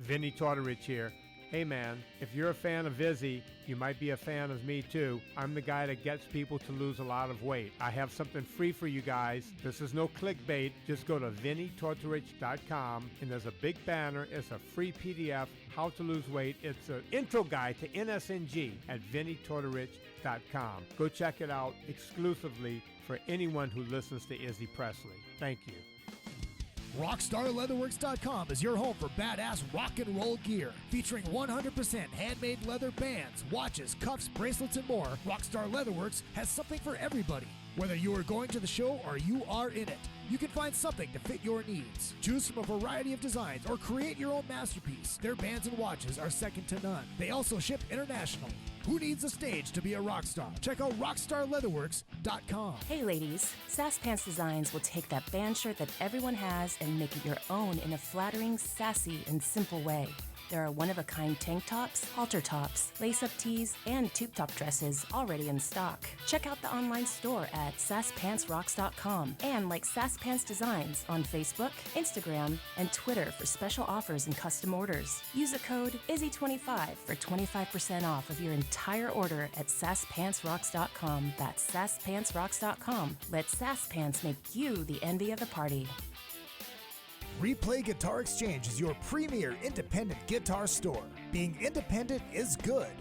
Vinny Tortorich here. Hey man, if you're a fan of Izzy, you might be a fan of me too. I'm the guy that gets people to lose a lot of weight. I have something free for you guys. This is no clickbait. Just go to vinnytortorich.com and there's a big banner. It's a free PDF, how to lose weight. It's an intro guide to NSNG at vinnytortorich.com. Go check it out exclusively for anyone who listens to Izzy Presley. Thank you. RockstarLeatherworks.com is your home for badass rock and roll gear. Featuring 100% handmade leather bands, watches, cuffs, bracelets, and more, Rockstar Leatherworks has something for everybody. Whether you are going to the show or you are in it, you can find something to fit your needs. Choose from a variety of designs or create your own masterpiece. Their bands and watches are second to none. They also ship internationally. Who needs a stage to be a rock star? Check out rockstarleatherworks.com. Hey ladies, Sass Pants Designs will take that band shirt that everyone has and make it your own in a flattering, sassy, and simple way. There are one-of-a-kind tank tops, halter tops, lace-up tees, and tube top dresses already in stock. Check out the online store at sasspantsrocks.com and like Sass Pants Designs on Facebook, Instagram, and Twitter for special offers and custom orders. Use the code IZZY25 for 25% off of your entire order at sasspantsrocks.com. That's sasspantsrocks.com. Let Sass Pants make you the envy of the party. Replay Guitar Exchange is your premier independent guitar store. Being independent is good.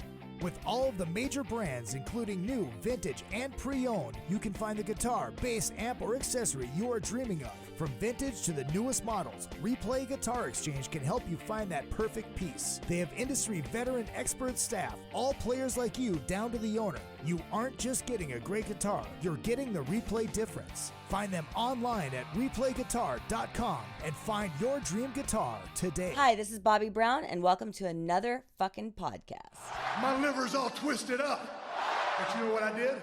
With all of the major brands, including new, vintage, and pre-owned, you can find the guitar, bass, amp, or accessory you are dreaming of. From vintage to the newest models, Replay Guitar Exchange can help you find that perfect piece. They have industry veteran expert staff, all players like you down to the owner. You aren't just getting a great guitar, you're getting the Replay difference. Find them online at replayguitar.com and find your dream guitar today. Hi, this is Bobby Brown, and welcome to another fucking podcast. My liver's all twisted up. But you know what I did?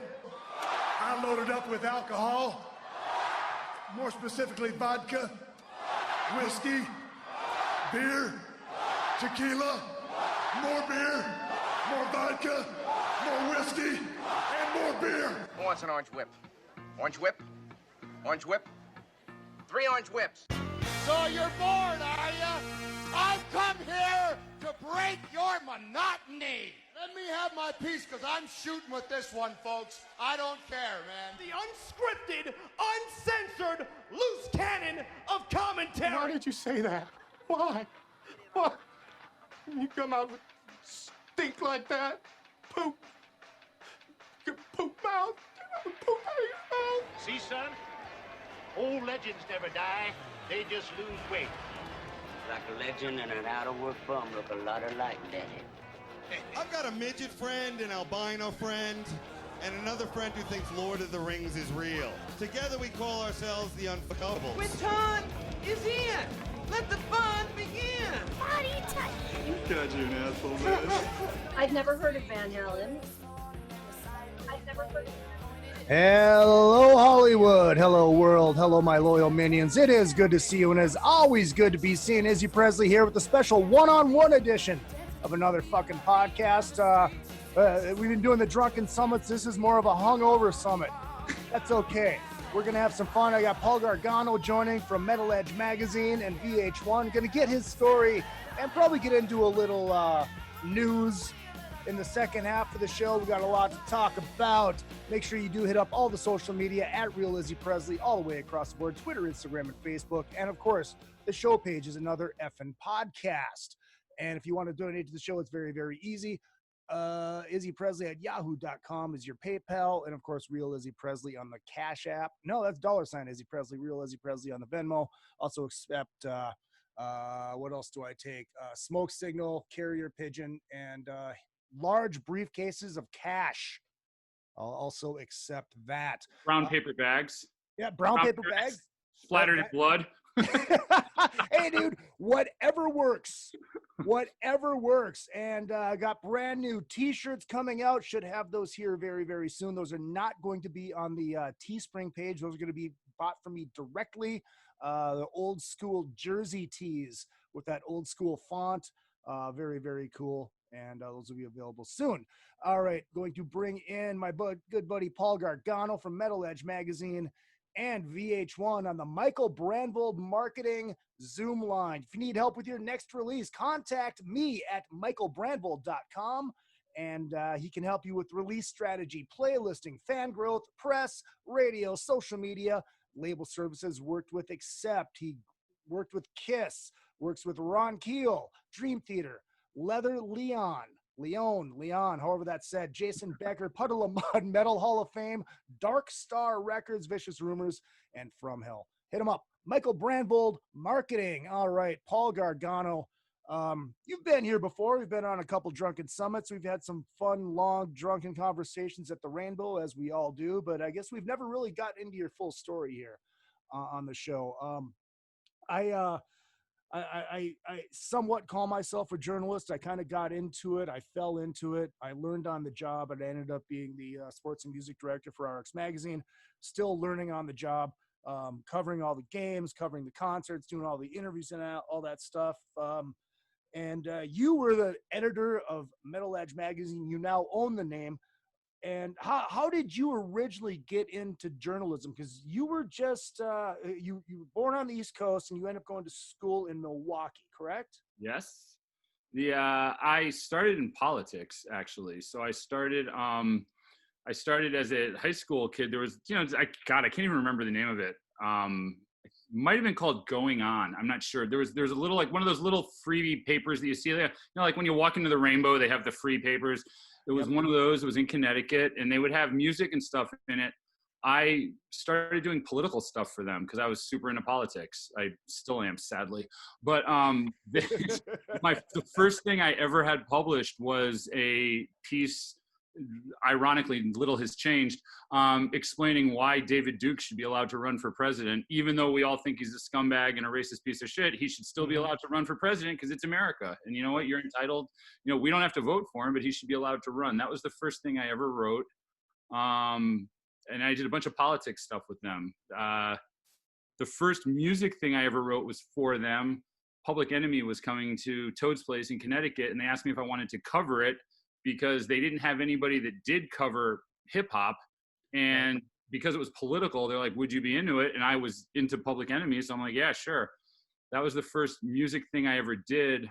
I loaded up with alcohol, more specifically vodka, whiskey, beer, tequila, more beer, more vodka, more whiskey, and more beer. Who wants an orange whip? Orange whip? Orange whip? 3 orange whips. So you're bored, are you? I've come here to break your monotony. Let me have my piece, because I'm shooting with this one, folks. I don't care, man. The unscripted, uncensored, loose cannon of commentary. Why did you say that? Why? Why? You come out with stink like that? Poop. Poop mouth. Poop out of your mouth. See, son? Old legends never die. They just lose weight. Like a legend and an out-of-work bum look a lot alike, Daddy. I've got a midget friend, an albino friend, and another friend who thinks Lord of the Rings is real. Together we call ourselves the Unfuckables. Quinton is in. Let the fun begin. Body touch. God, you're an asshole, man. I've never heard of Van Halen. I've never heard of Hello, Hollywood. Hello, world. Hello, my loyal minions. It is good to see you, and it's always good to be seeing Izzy Presley here with a special one-on-one edition of another fucking podcast. We've been doing the Drunken Summits. This is more of a hungover summit. That's okay. We're going to have some fun. I got Paul Gargano joining from Metal Edge Magazine and VH1. Going to get his story and probably get into a little news in the second half of the show. We got a lot to talk about. Make sure you do hit up all the social media at Real Izzy Presley all the way across the board, Twitter, Instagram, and Facebook. And of course, the show page is another effing podcast. And if you want to donate to the show, it's very, very easy. izzypresley at yahoo.com is your PayPal. And of course, Real Izzy Presley on the CashApp. No, that's $ Izzy Presley, Real Izzy Presley on the Venmo. Also accept, what else do I take? Smoke signal, carrier pigeon, and large briefcases of cash. I'll also accept that. Brown paper bags. Yeah, brown paper bags. Splattered in blood. Hey, dude, whatever works. Whatever works. And got brand new T-shirts coming out. Should have those here very, very soon. Those are not going to be on the Teespring page. Those are going to be bought from me directly. The old school jersey tees with that old school font. Very, very cool. And those will be available soon. All right, going to bring in my good buddy Paul Gargano from Metal Edge Magazine and VH1 on the Michael Brandvold Marketing Zoom line. If you need help with your next release, contact me at michaelbrandvold.com, and he can help you with release strategy, playlisting, fan growth, press, radio, social media, label services. Worked with Accept. He worked with Kiss, works with Ron Keel, Dream Theater, Leather Leon, however that's said, Jason Becker, Puddle of Mud, Metal Hall of Fame, Dark Star Records, Vicious Rumors, and From Hell. Hit him up. Michael Brandvold, Marketing. All right, Paul Gargano. You've been here before. We've been on a couple drunken summits. We've had some fun, long, drunken conversations at the Rainbow, as we all do, but I guess we've never really got into your full story here on the show. I somewhat call myself a journalist. I kind of got into it. I fell into it. I learned on the job, and I ended up being the sports and music director for RX Magazine, still learning on the job, covering all the games, covering the concerts, doing all the interviews and all that stuff. And you were the editor of Metal Edge Magazine. You now own the name. And how did you originally get into journalism? Because you were just you were born on the East Coast and you ended up going to school in Milwaukee, correct? Yes. I started in politics, actually. So I started as a high school kid. There was, I can't even remember the name of it. It might have been called Going On. I'm not sure. There's a little, like one of those little freebie papers that you see there. Like when you walk into the Rainbow, they have the free papers. It was one of those. It was in Connecticut, and they would have music and stuff in it. I started doing political stuff for them because I was super into politics. I still am, sadly. But the first thing I ever had published was a piece, ironically, little has changed, explaining why David Duke should be allowed to run for president. Even though we all think he's a scumbag and a racist piece of shit, he should still be allowed to run for president because it's America. And you know what? You're entitled. We don't have to vote for him, but he should be allowed to run. That was the first thing I ever wrote. And I did a bunch of politics stuff with them. The first music thing I ever wrote was for them. Public Enemy was coming to Toad's Place in Connecticut, and they asked me if I wanted to cover it, because they didn't have anybody that did cover hip hop. And because it was political, they're like, would you be into it? And I was into Public Enemy. So I'm like, yeah, sure. That was the first music thing I ever did.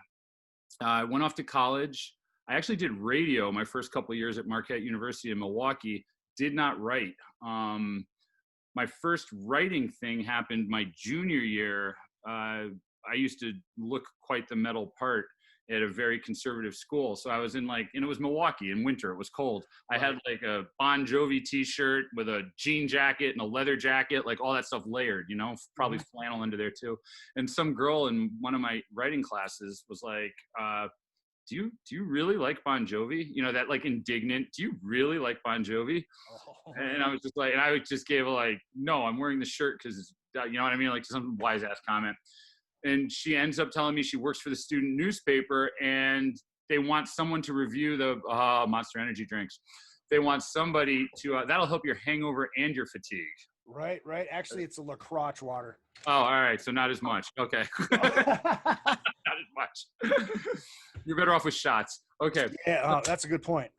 I went off to college. I actually did radio my first couple of years at Marquette University in Milwaukee. Did not write. My first writing thing happened my junior year. I used to look quite the metal part at a very conservative school. So I was in and it was Milwaukee in winter, it was cold. I had like a Bon Jovi t-shirt with a jean jacket and a leather jacket, like all that stuff layered, probably flannel into there too. And some girl in one of my writing classes was like, do you really like Bon Jovi? That like indignant, do you really like Bon Jovi? And I was just like, and I just gave no, I'm wearing the shirt because, you know what I mean? Like some wise ass comment. And she ends up telling me she works for the student newspaper and they want someone to review the Monster Energy drinks. They want somebody to, that'll help your hangover and your fatigue. Right. Actually, it's a LaCroix water. Oh, all right. So not as much. Okay. Not as much. You're better off with shots. Okay. Yeah, that's a good point.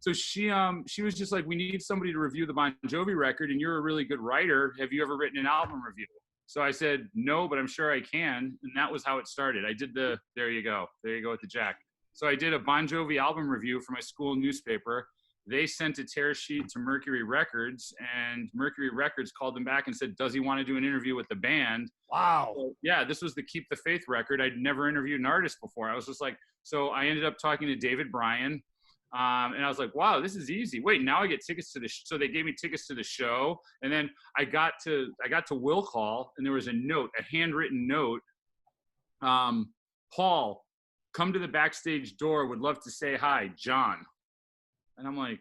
So she was just like, we need somebody to review the Bon Jovi record and you're a really good writer. Have you ever written an album review? So I said, no, but I'm sure I can. And that was how it started. I did there you go with the jack. So I did a Bon Jovi album review for my school newspaper. They sent a tear sheet to Mercury Records, and Mercury Records called them back and said, does he want to do an interview with the band? Wow. So, yeah, this was the Keep the Faith record. I'd never interviewed an artist before. I was just like, so I ended up talking to David Bryan. And I was like, wow, this is easy. Wait, now I get tickets to the so they gave me tickets to the show. And then I got to Will Call, and there was a note, a handwritten note. Paul, come to the backstage door. Would love to say hi, John. And I'm like,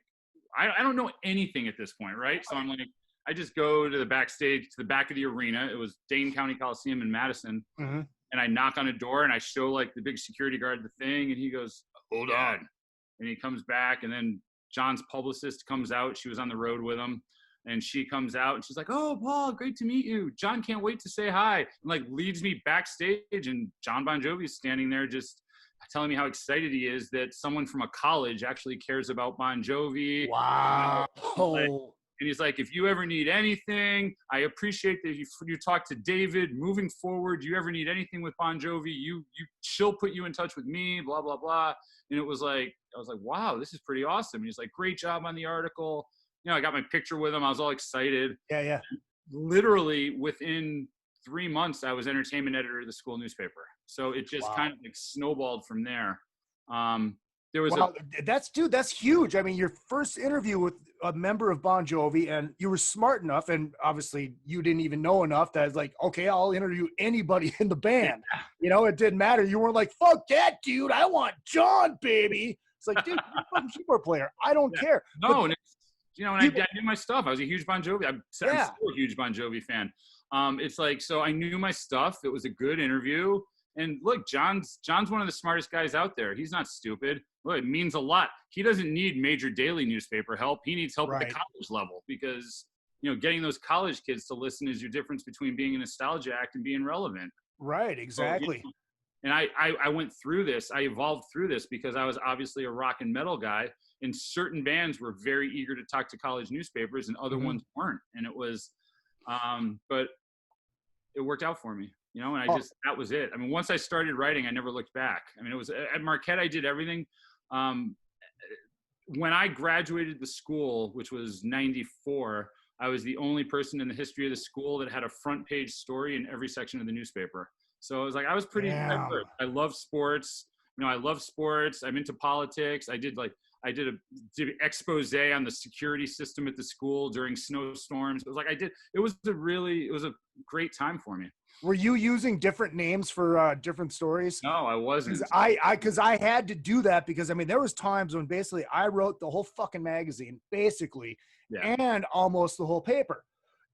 I don't know anything at this point, right? So I'm like, I just go to the backstage, to the back of the arena. It was Dane County Coliseum in Madison. Mm-hmm. And I knock on a door, and I show like the big security guard the thing, and he goes, hold on. And he comes back, and then John's publicist comes out. She was on the road with him, and she comes out, and she's like, oh, Paul, great to meet you. John can't wait to say hi. And like leads me backstage, and John Bon Jovi is standing there just telling me how excited he is that someone from a college actually cares about Bon Jovi. Wow. And he's like, if you ever need anything, I appreciate that you talk to David. Moving forward, you ever need anything with Bon Jovi, she'll put you in touch with me, blah, blah, blah. And it was like, I was like, wow, this is pretty awesome. And he's like, great job on the article. You know, I got my picture with him. I was all excited. Yeah. Literally within 3 months, I was entertainment editor of the school newspaper. So it just kind of like snowballed from there. There was that's huge. I mean, your first interview with a member of Bon Jovi, and you were smart enough, and obviously you didn't even know enough that it's like, okay, I'll interview anybody in the band. You know, it didn't matter. You weren't like, fuck that dude, I want John, baby. It's like, dude, you're a fucking keyboard player. I don't care. No, and you know, and I knew my stuff. I was a huge Bon Jovi. I'm still a huge Bon Jovi fan. It's like, so I knew my stuff. It was a good interview. And look, John's one of the smartest guys out there. He's not stupid. Look, it means a lot. He doesn't need major daily newspaper help. He needs help at the college level because, you know, getting those college kids to listen is your difference between being a nostalgia act and being relevant. Right, exactly. So, you know, and I went through this. I evolved through this because I was obviously a rock and metal guy, and certain bands were very eager to talk to college newspapers and other ones weren't. And it was, but it worked out for me. You know, and that was it. I mean, once I started writing, I never looked back. I mean, it was at Marquette, I did everything. When I graduated the school, which was 94, I was the only person in the history of the school that had a front page story in every section of the newspaper. So it was like, I was pretty diverse. I love sports. You know, I love sports. I'm into politics. I did an expose on the security system at the school during snowstorms. It was like, it was a great time for me. Were you using different names for different stories? No, I wasn't. Because I had to do that because, I mean, there was times when basically I wrote the whole fucking magazine, basically, and almost the whole paper.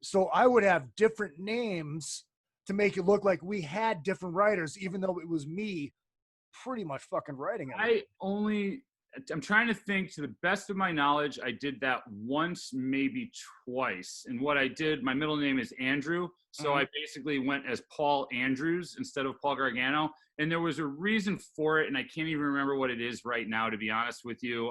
So I would have different names to make it look like we had different writers, even though it was me pretty much fucking writing it. I'm trying to think, to the best of my knowledge, I did that once, maybe twice. And what I did, my middle name is Andrew. So I basically went as Paul Andrews instead of Paul Gargano. And there was a reason for it. And I can't even remember what it is right now, to be honest with you.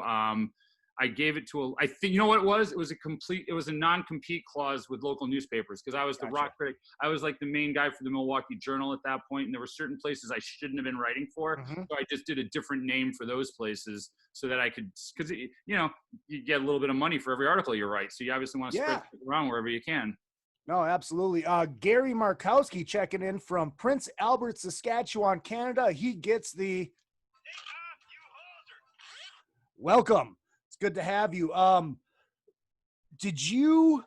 I gave it to I think, you know what it was? It was a non-compete clause with local newspapers because I was the rock critic. I was like the main guy for the Milwaukee Journal at that point, and there were certain places I shouldn't have been writing for. So I just did a different name for those places so that I could, because, you know, you get a little bit of money for every article you write. So you obviously want to spread it around wherever you can. No, absolutely. Gary Markowski checking in from Prince Albert, Saskatchewan, Canada. He gets the welcome. It's good to have you. Did you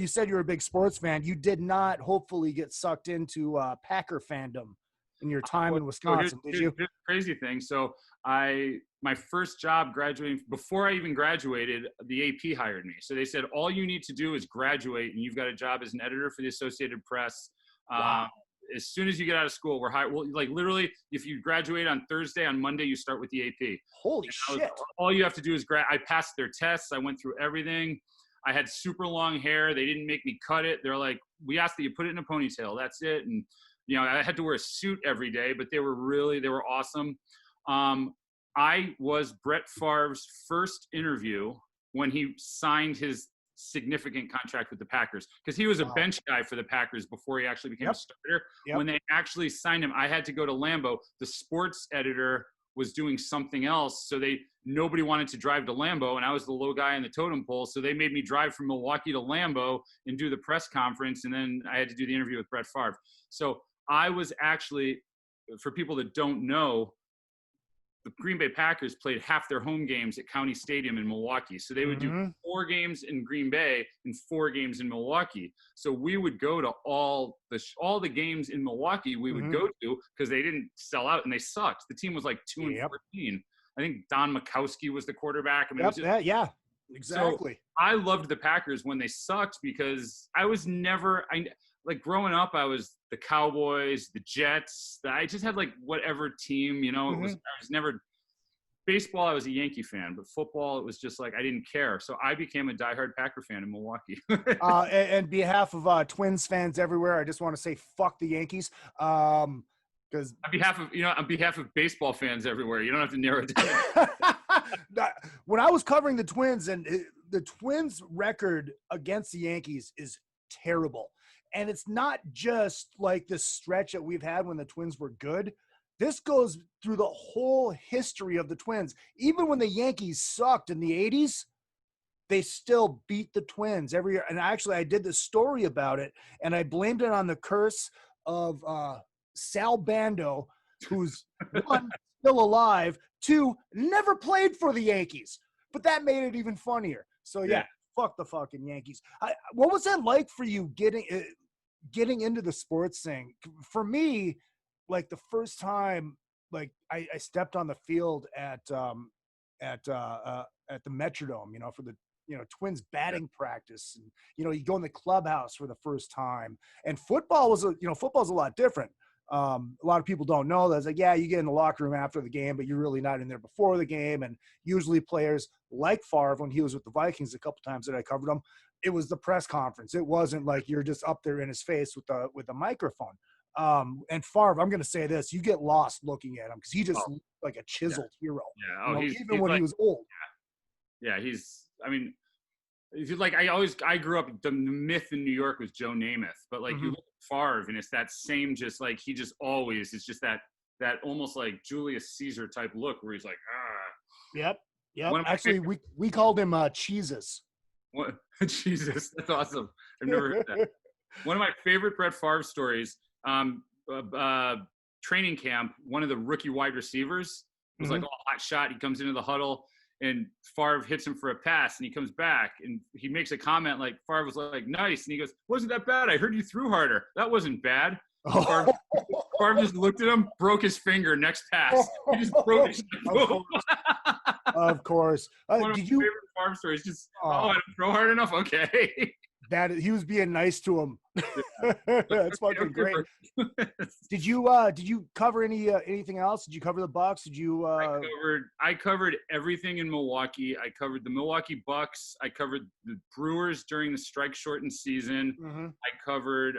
said you were a big sports fan. You did not hopefully get sucked into Packer fandom in your time in Wisconsin, did you? Here's the crazy thing. So my first job graduating, before I even graduated, the AP hired me. So they said, all you need to do is graduate and you've got a job as an editor for the Associated Press. Wow. As soon as you get out of school, we're hired. Well, like literally, if you graduate on Thursday, on Monday, you start with the AP. Holy shit. All you have to do is I passed their tests. I went through everything. I had super long hair. They didn't make me cut it. They're like, we asked that you put it in a ponytail. That's it. And, you know, I had to wear a suit every day, but they were awesome. I was Brett Favre's first interview when he signed his significant contract with the Packers, because he was a bench guy for the Packers before he actually became a starter. When they actually signed him, I had to go to Lambeau. The sports editor was doing something else, so nobody wanted to drive to Lambeau, and I was the low guy in the totem pole, so they made me drive from Milwaukee to Lambeau and do the press conference, and then I had to do the interview with Brett Favre. So I was actually, for people that don't know, the Green Bay Packers played half their home games at County Stadium in Milwaukee. So they would do 4 games in Green Bay and 4 games in Milwaukee. So we would go to all the games in Milwaukee we would go to, because they didn't sell out and they sucked. The team was like 2-14. I think Don Makowski was the quarterback. I mean, exactly. So I loved the Packers when they sucked because I was never like growing up, I was the Cowboys, the Jets. I just had like whatever team, you know. I was never baseball. I was a Yankee fan, but football, it was just like I didn't care. So I became a diehard Packer fan in Milwaukee. And behalf of Twins fans everywhere, I just want to say fuck the Yankees. Because on behalf of baseball fans everywhere, you don't have to narrow it down. When I was covering the Twins, and the Twins record against the Yankees is terrible. And it's not just like this stretch that we've had when the Twins were good. This goes through the whole history of the Twins. Even when the Yankees sucked in the 80s, they still beat the Twins every year. And actually, I did this story about it, and I blamed it on the curse of Sal Bando, who's one, still alive, two, never played for the Yankees. But that made it even funnier. So, yeah. Fuck the fucking Yankees. What was that like for you getting into the sports thing? For me, like the first time, like I stepped on the field at the Metrodome, for the Twins batting practice, and you go in the clubhouse for the first time. And football was football's a lot different. A lot of people don't know that. It's like, yeah, you get in the locker room after the game, but you're really not in there before the game. And usually players like Favre, when he was with the Vikings a couple times that I covered him, it was the press conference. It wasn't like you're just up there in his face with a microphone. And Favre, I'm going to say this, you get lost looking at him because he just looked like a chiseled hero. Yeah. Even when he was old. Yeah. If you like, I grew up, the myth in New York was Joe Namath, but like you look at Favre and it's that same, just like, he just always, it's just that almost like Julius Caesar type look where he's like, Yep. Actually, we called him Cheeses. What? Jesus, that's awesome. I've never heard that. One of my favorite Brett Favre stories, training camp, one of the rookie wide receivers was like, hot shot. He comes into the huddle and Favre hits him for a pass and he comes back and he makes a comment like, Favre was like, nice. And he goes, wasn't that bad? I heard you threw harder. That wasn't bad. Favre just looked at him, broke his finger, next pass. He just broke his Of course. One of my favorite Favre stories, just, I didn't throw hard enough? Okay. He was being nice to him. That's fucking great. Did you cover anything else? Did you cover the Bucks? Did you? I covered everything in Milwaukee. I covered the Milwaukee Bucks. I covered the Brewers during the strike-shortened season. I covered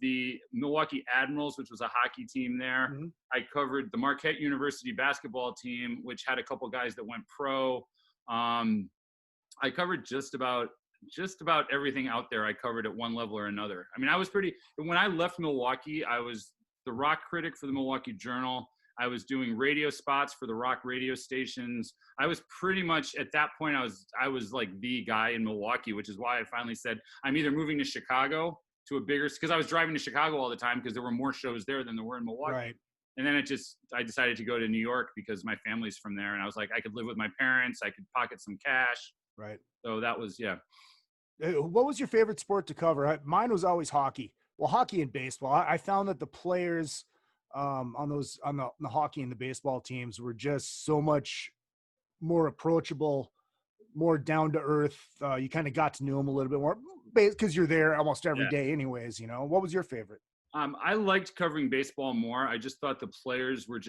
the Milwaukee Admirals, which was a hockey team there. I covered the Marquette University basketball team, which had a couple guys that went pro. I covered just about everything out there. I covered at one level or another. I mean, when I left Milwaukee, I was the rock critic for the Milwaukee Journal. I was doing radio spots for the rock radio stations. I was pretty much, at that point, I was like the guy in Milwaukee, which is why I finally said, I'm either moving to Chicago to a bigger, because I was driving to Chicago all the time because there were more shows there than there were in Milwaukee. Right. And then I decided to go to New York because my family's from there. And I was like, I could live with my parents. I could pocket some cash. Right. So that was, What was your favorite sport to cover? Mine was always hockey. Well, hockey and baseball. I found that the players on the hockey and the baseball teams were just so much more approachable, more down to earth. You kind of got to know them a little bit more because you're there almost every day anyways. What was your favorite? I liked covering baseball more. I just thought the players were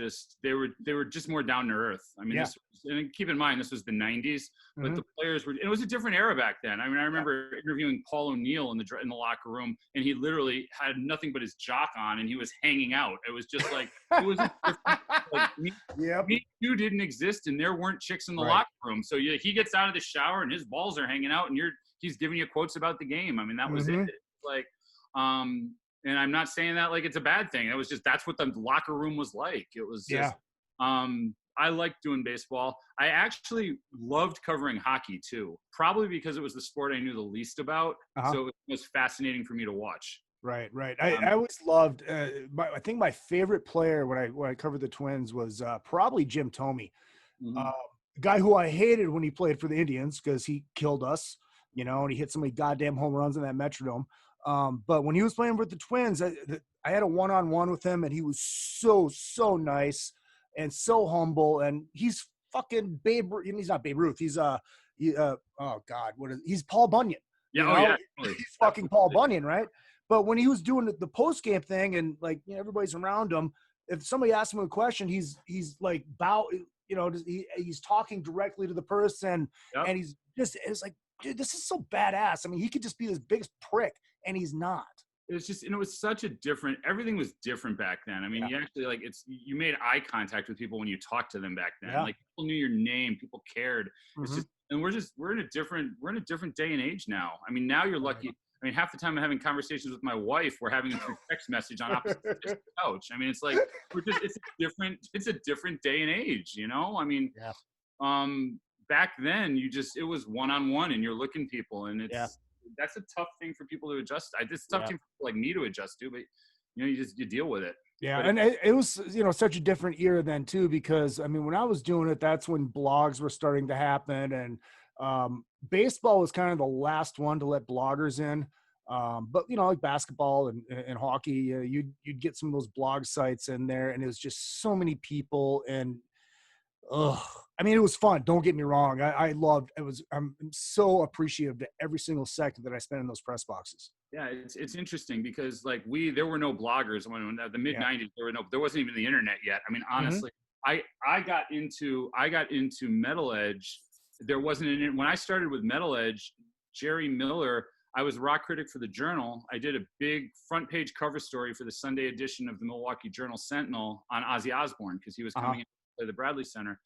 they were just more down to earth. I mean, and keep in mind, this was the 90s, but the players it was a different era back then. I mean, I remember interviewing Paul O'Neill in the locker room, and he literally had nothing but his jock on, and he was hanging out. It was just like, it was Me Too didn't exist, and there weren't chicks in the locker room. So he gets out of the shower, and his balls are hanging out, and he's giving you quotes about the game. I mean, that was it. Like, and I'm not saying that like it's a bad thing. It was just, that's what the locker room was like. It was just, I liked doing baseball. I actually loved covering hockey too, probably because it was the sport I knew the least about. So it was fascinating for me to watch. Right. I always loved, I think my favorite player when I covered the Twins was probably Jim Thome, a guy who I hated when he played for the Indians because he killed us, and he hit so many goddamn home runs in that Metrodome. But when he was playing with the Twins, I had a one-on-one with him, and he was so nice and so humble. And he's fucking Babe. He's not Babe Ruth. He's he's Paul Bunyan. He's fucking Paul Bunyan, right? But when he was doing the post-game thing, and like everybody's around him, if somebody asks him a question, he's like he's talking directly to the person, and it's like, dude, this is so badass. I mean, he could just be this biggest prick, and he's not. it was just, it was such a different, everything was different back then. I mean, you actually you made eye contact with people when you talked to them back then. Like people knew your name, people cared. It's just, and we're in a different day and age now. I mean, now you're lucky. I mean, half the time I'm having conversations with my wife, we're having a text message on opposite sides of the couch. I mean, it's like, it's a different day and age, you know? I mean, back then it was one-on-one and you're looking people, and that's a tough thing for people to adjust. It's a tough thing for like me to adjust to, but you know, you deal with it. Yeah. And it was, you know, such a different era then too, because I mean, when I was doing it, that's when blogs were starting to happen, and baseball was kind of the last one to let bloggers in. But you know, like basketball and hockey, you'd get some of those blog sites in there, and it was just so many people, and I mean, it was fun. Don't get me wrong. I loved it. I'm so appreciative to every single second that I spent in those press boxes. Yeah, it's interesting because like there were no bloggers when the mid '90s. There wasn't even the internet yet. I mean, honestly, I got into Metal Edge. There wasn't when I started with Metal Edge. Jerry Miller. I was rock critic for the Journal. I did a big front page cover story for the Sunday edition of the Milwaukee Journal Sentinel on Ozzy Osbourne because he was coming in to play the Bradley Center.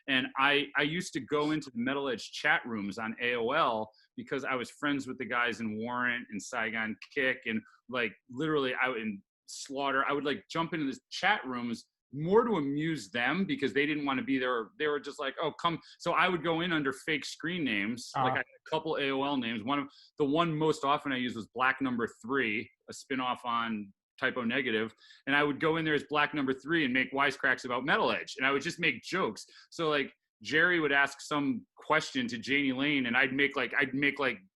And I used to go into the Metal Edge chat rooms on AOL because I was friends with the guys in Warrant and Saigon Kick, and like literally in Slaughter. I would like jump into the chat rooms more to amuse them because they didn't want to be there. They were just like, oh, come. So I would go in under fake screen names. Like I had a couple AOL names. The one most often I used was Black Number 3, a spinoff on Typo Negative. And I would go in there as Black Number 3 and make wisecracks about Metal Edge. And I would just make jokes. So like Jerry would ask some question to Janie Lane, and I'd make like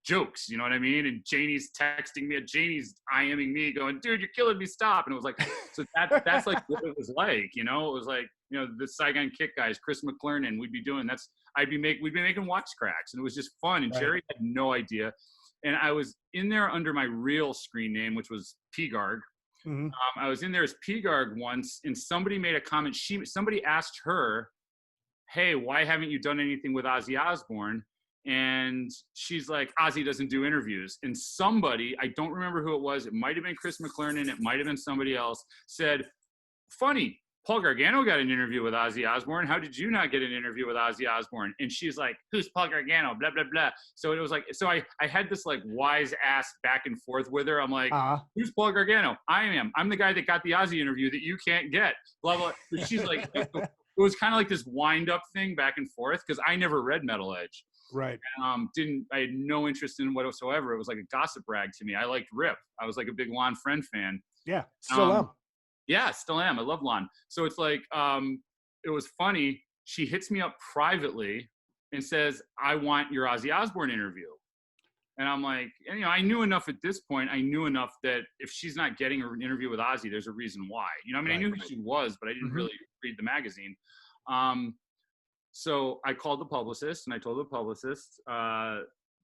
jokes, you know what I mean? And Janie's texting me, Janie's IMing me going, dude, you're killing me, stop. And it was like, so that's like what it was like, you know? It was like, you know, the Saigon Kick guys, Chris McClernand, we'd be making wisecracks, and it was just fun. And Jerry had no idea. And I was in there under my real screen name, which was P-Garg. I was in there as P-Garg once, and somebody made a comment. Somebody asked her, hey, why haven't you done anything with Ozzy Osbourne? And she's like, Ozzy doesn't do interviews. And somebody, I don't remember who it was, it might have been Chris McClernand, it might have been somebody else, said, funny, Paul Gargano got an interview with Ozzy Osbourne. How did you not get an interview with Ozzy Osbourne? And she's like, who's Paul Gargano? Blah, blah, blah. So it was like, so I had this like wise ass back and forth with her. I'm like, who's Paul Gargano? I'm the guy that got the Ozzy interview that you can't get. Blah, blah. But she's like, it was kind of like this wind up thing back and forth because I never read Metal Edge. Right. I had no interest in whatsoever. It was like a gossip rag to me. I liked Rip. I was like a big Lon Friend fan. Yeah, still am. Yeah, still am. I love Lon. So it's like, it was funny. She hits me up privately and says, I want your Ozzy Osbourne interview. And I'm like, and, you know, I knew enough at this point. I knew enough that if she's not getting an interview with Ozzy, there's a reason why. You know, I mean, I knew who she was, but I didn't really read the magazine. So I called the publicist and I told the publicist,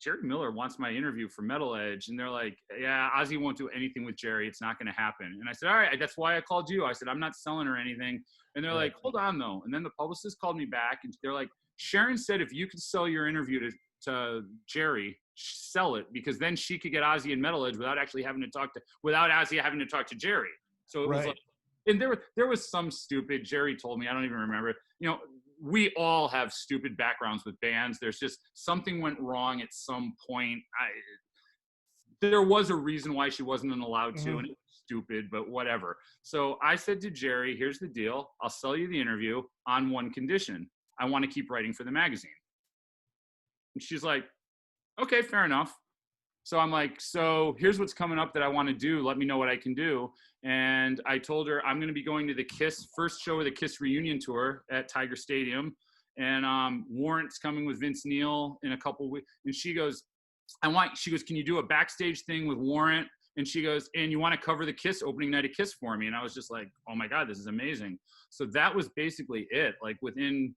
Jerry Miller wants my interview for Metal Edge. And they're like, yeah, Ozzy won't do anything with Jerry. It's not going to happen. And I said, all right, that's why I called you. I said, I'm not selling her anything. And they're like, hold on though. And then the publicist called me back and they're like, Sharon said, if you could sell your interview to Jerry, sell it, because then she could get Ozzy in Metal Edge without Ozzy having to talk to Jerry. So it was like, and there was some stupid, Jerry told me, I don't even remember, you know, we all have stupid backgrounds with bands. There's just something went wrong at some point. There was a reason why she wasn't allowed to, and it was stupid, but whatever. So I said to Jerry, here's the deal. I'll sell you the interview on one condition. I want to keep writing for the magazine. And she's like, okay, fair enough. So I'm like, so here's what's coming up that I want to do. Let me know what I can do. And I told her I'm going to be going to the Kiss first show of the Kiss reunion tour at Tiger Stadium. And Warrant's coming with Vince Neil in a couple weeks. And she goes, can you do a backstage thing with Warrant? And she goes, and you want to cover the Kiss opening night of Kiss for me? And I was just like, oh my God, this is amazing. So that was basically it. Like within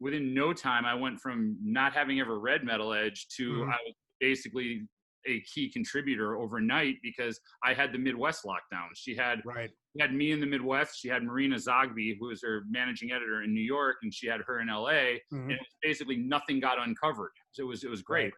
no time, I went from not having ever read Metal Edge to I was basically a key contributor overnight because I had the Midwest lockdown. She had me in the Midwest. She had Marina Zogby, who was her managing editor in New York, and she had her in LA. And it was basically nothing got uncovered. So it was great.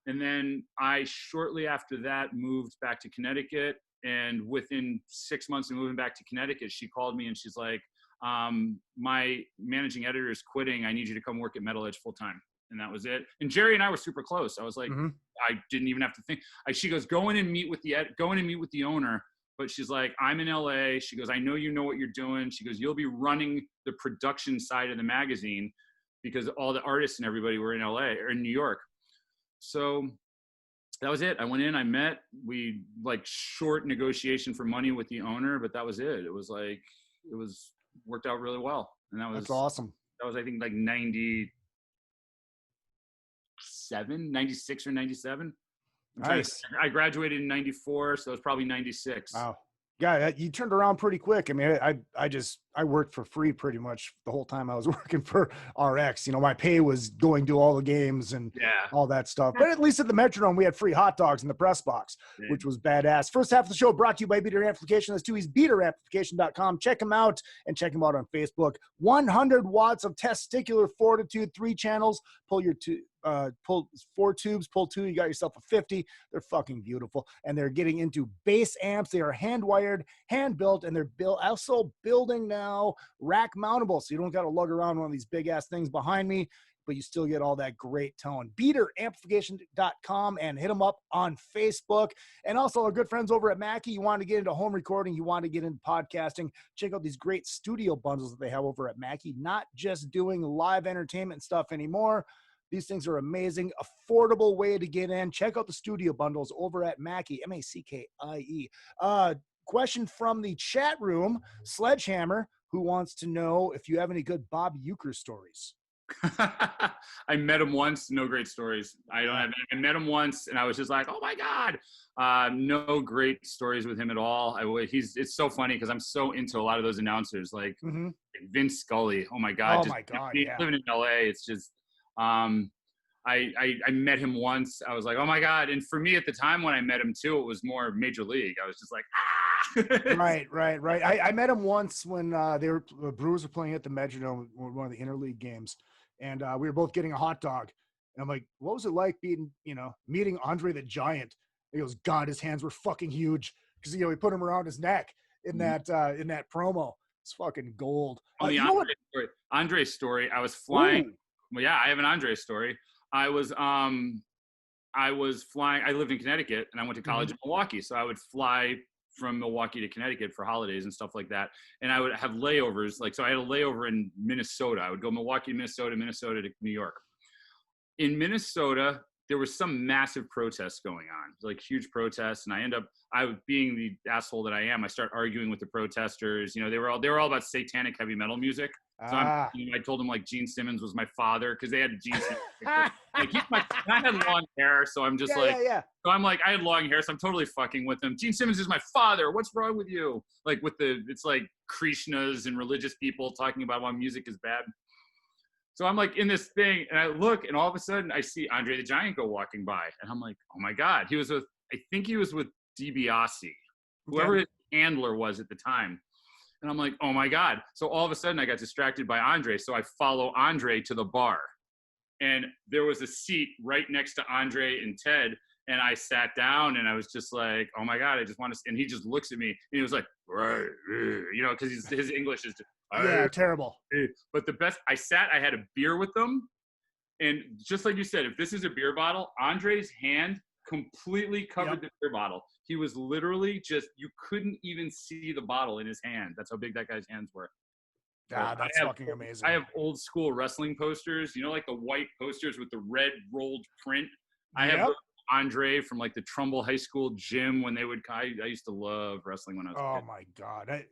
And then I shortly after that moved back to Connecticut. And within 6 months of moving back to Connecticut, she called me and she's like, my managing editor is quitting. I need you to come work at Metal Edge full time. And that was it. And Jerry and I were super close. I was like, I didn't even have to think. She goes, go in and meet with the owner. But she's like, I'm in LA. She goes, I know you know what you're doing. She goes, you'll be running the production side of the magazine because all the artists and everybody were in LA or in New York. So that was it. I went in, I met, we like short negotiation for money with the owner, but that was it. It was like, worked out really well. And that's awesome. That was, I think, like 96 or 97. Nice. I graduated in 94, so it was probably 96. Wow. Yeah, you turned around pretty quick. I mean, I worked for free pretty much the whole time I was working for RX. You know, my pay was going to all the games and all that stuff. But at least at the Metrodome, we had free hot dogs in the press box, which was badass. First half of the show brought to you by Beater Amplification. That's he's beateramplification.com. Check him out and check him out on Facebook. 100 watts of testicular fortitude, 3 channels. Pull 4 tubes, pull 2, you got yourself a 50. They're fucking beautiful. And they're getting into bass amps. They are hand wired, hand built, and they're also building now rack mountable. So you don't got to lug around one of these big ass things behind me, but you still get all that great tone. Beateramplification.com and hit them up on Facebook. And also our good friends over at Mackie. You want to get into home recording, you want to get into podcasting, check out these great studio bundles that they have over at Mackie. Not just doing live entertainment stuff anymore. These things are amazing, affordable way to get in. Check out the studio bundles over at Mackie, M-A-C-K-I-E. Question from the chat room, Sledgehammer, who wants to know if you have any good Bob Uecker stories. I met him once, no great stories. I met him once, and I was just like, oh my God. No great stories with him at all. It's so funny because I'm so into a lot of those announcers, like Vince Scully. Oh my God. Living in LA, it's just... I met him once. I was like, oh my God. And for me at the time when I met him too, it was more major league. I was just like, Right. I met him once when the Brewers were playing at the Metrodome, one of the interleague games. And we were both getting a hot dog. And I'm like, what was it like meeting Andre the Giant? He goes, God, his hands were fucking huge. Cause we put him around his neck in that promo. It's fucking gold. Andre's story. I was flying. Ooh. Well, yeah, I have an Andre story. I was flying. I lived in Connecticut, and I went to college in Milwaukee. So I would fly from Milwaukee to Connecticut for holidays and stuff like that. And I would have layovers. So I had a layover in Minnesota. I would go Milwaukee, Minnesota to New York. In Minnesota, there was some massive protests going on, like huge protests. And being the asshole that I am, I start arguing with the protesters. They were all about satanic heavy metal music. So I told them like Gene Simmons was my father because they had Gene Simmons. And I had long hair, so I'm just So I'm like, I had long hair, so I'm totally fucking with them. Gene Simmons is my father. What's wrong with you? Like it's like Krishnas and religious people talking about why music is bad. So I'm like in this thing, and I look, and all of a sudden I see Andre the Giant go walking by, and I'm like, oh my God, I think he was with DiBiase, whoever his handler was at the time. And I'm like, oh my God. So all of a sudden I got distracted by Andre. So I follow Andre to the bar. And there was a seat right next to Andre and Ted. And I sat down and I was just like, oh my God, I just want to. And he just looks at me and he was like, right, because his English is just, terrible. But the best, I had a beer with them. And just like you said, if this is a beer bottle, Andre's hand completely covered the beer bottle. He was literally you couldn't even see the bottle in his hand. That's how big that guy's hands were. That's fucking amazing. I have old school wrestling posters, like the white posters with the red rolled print. I have Andre from like the Trumbull High School gym when they would, I used to love wrestling when I was a kid. Oh my God.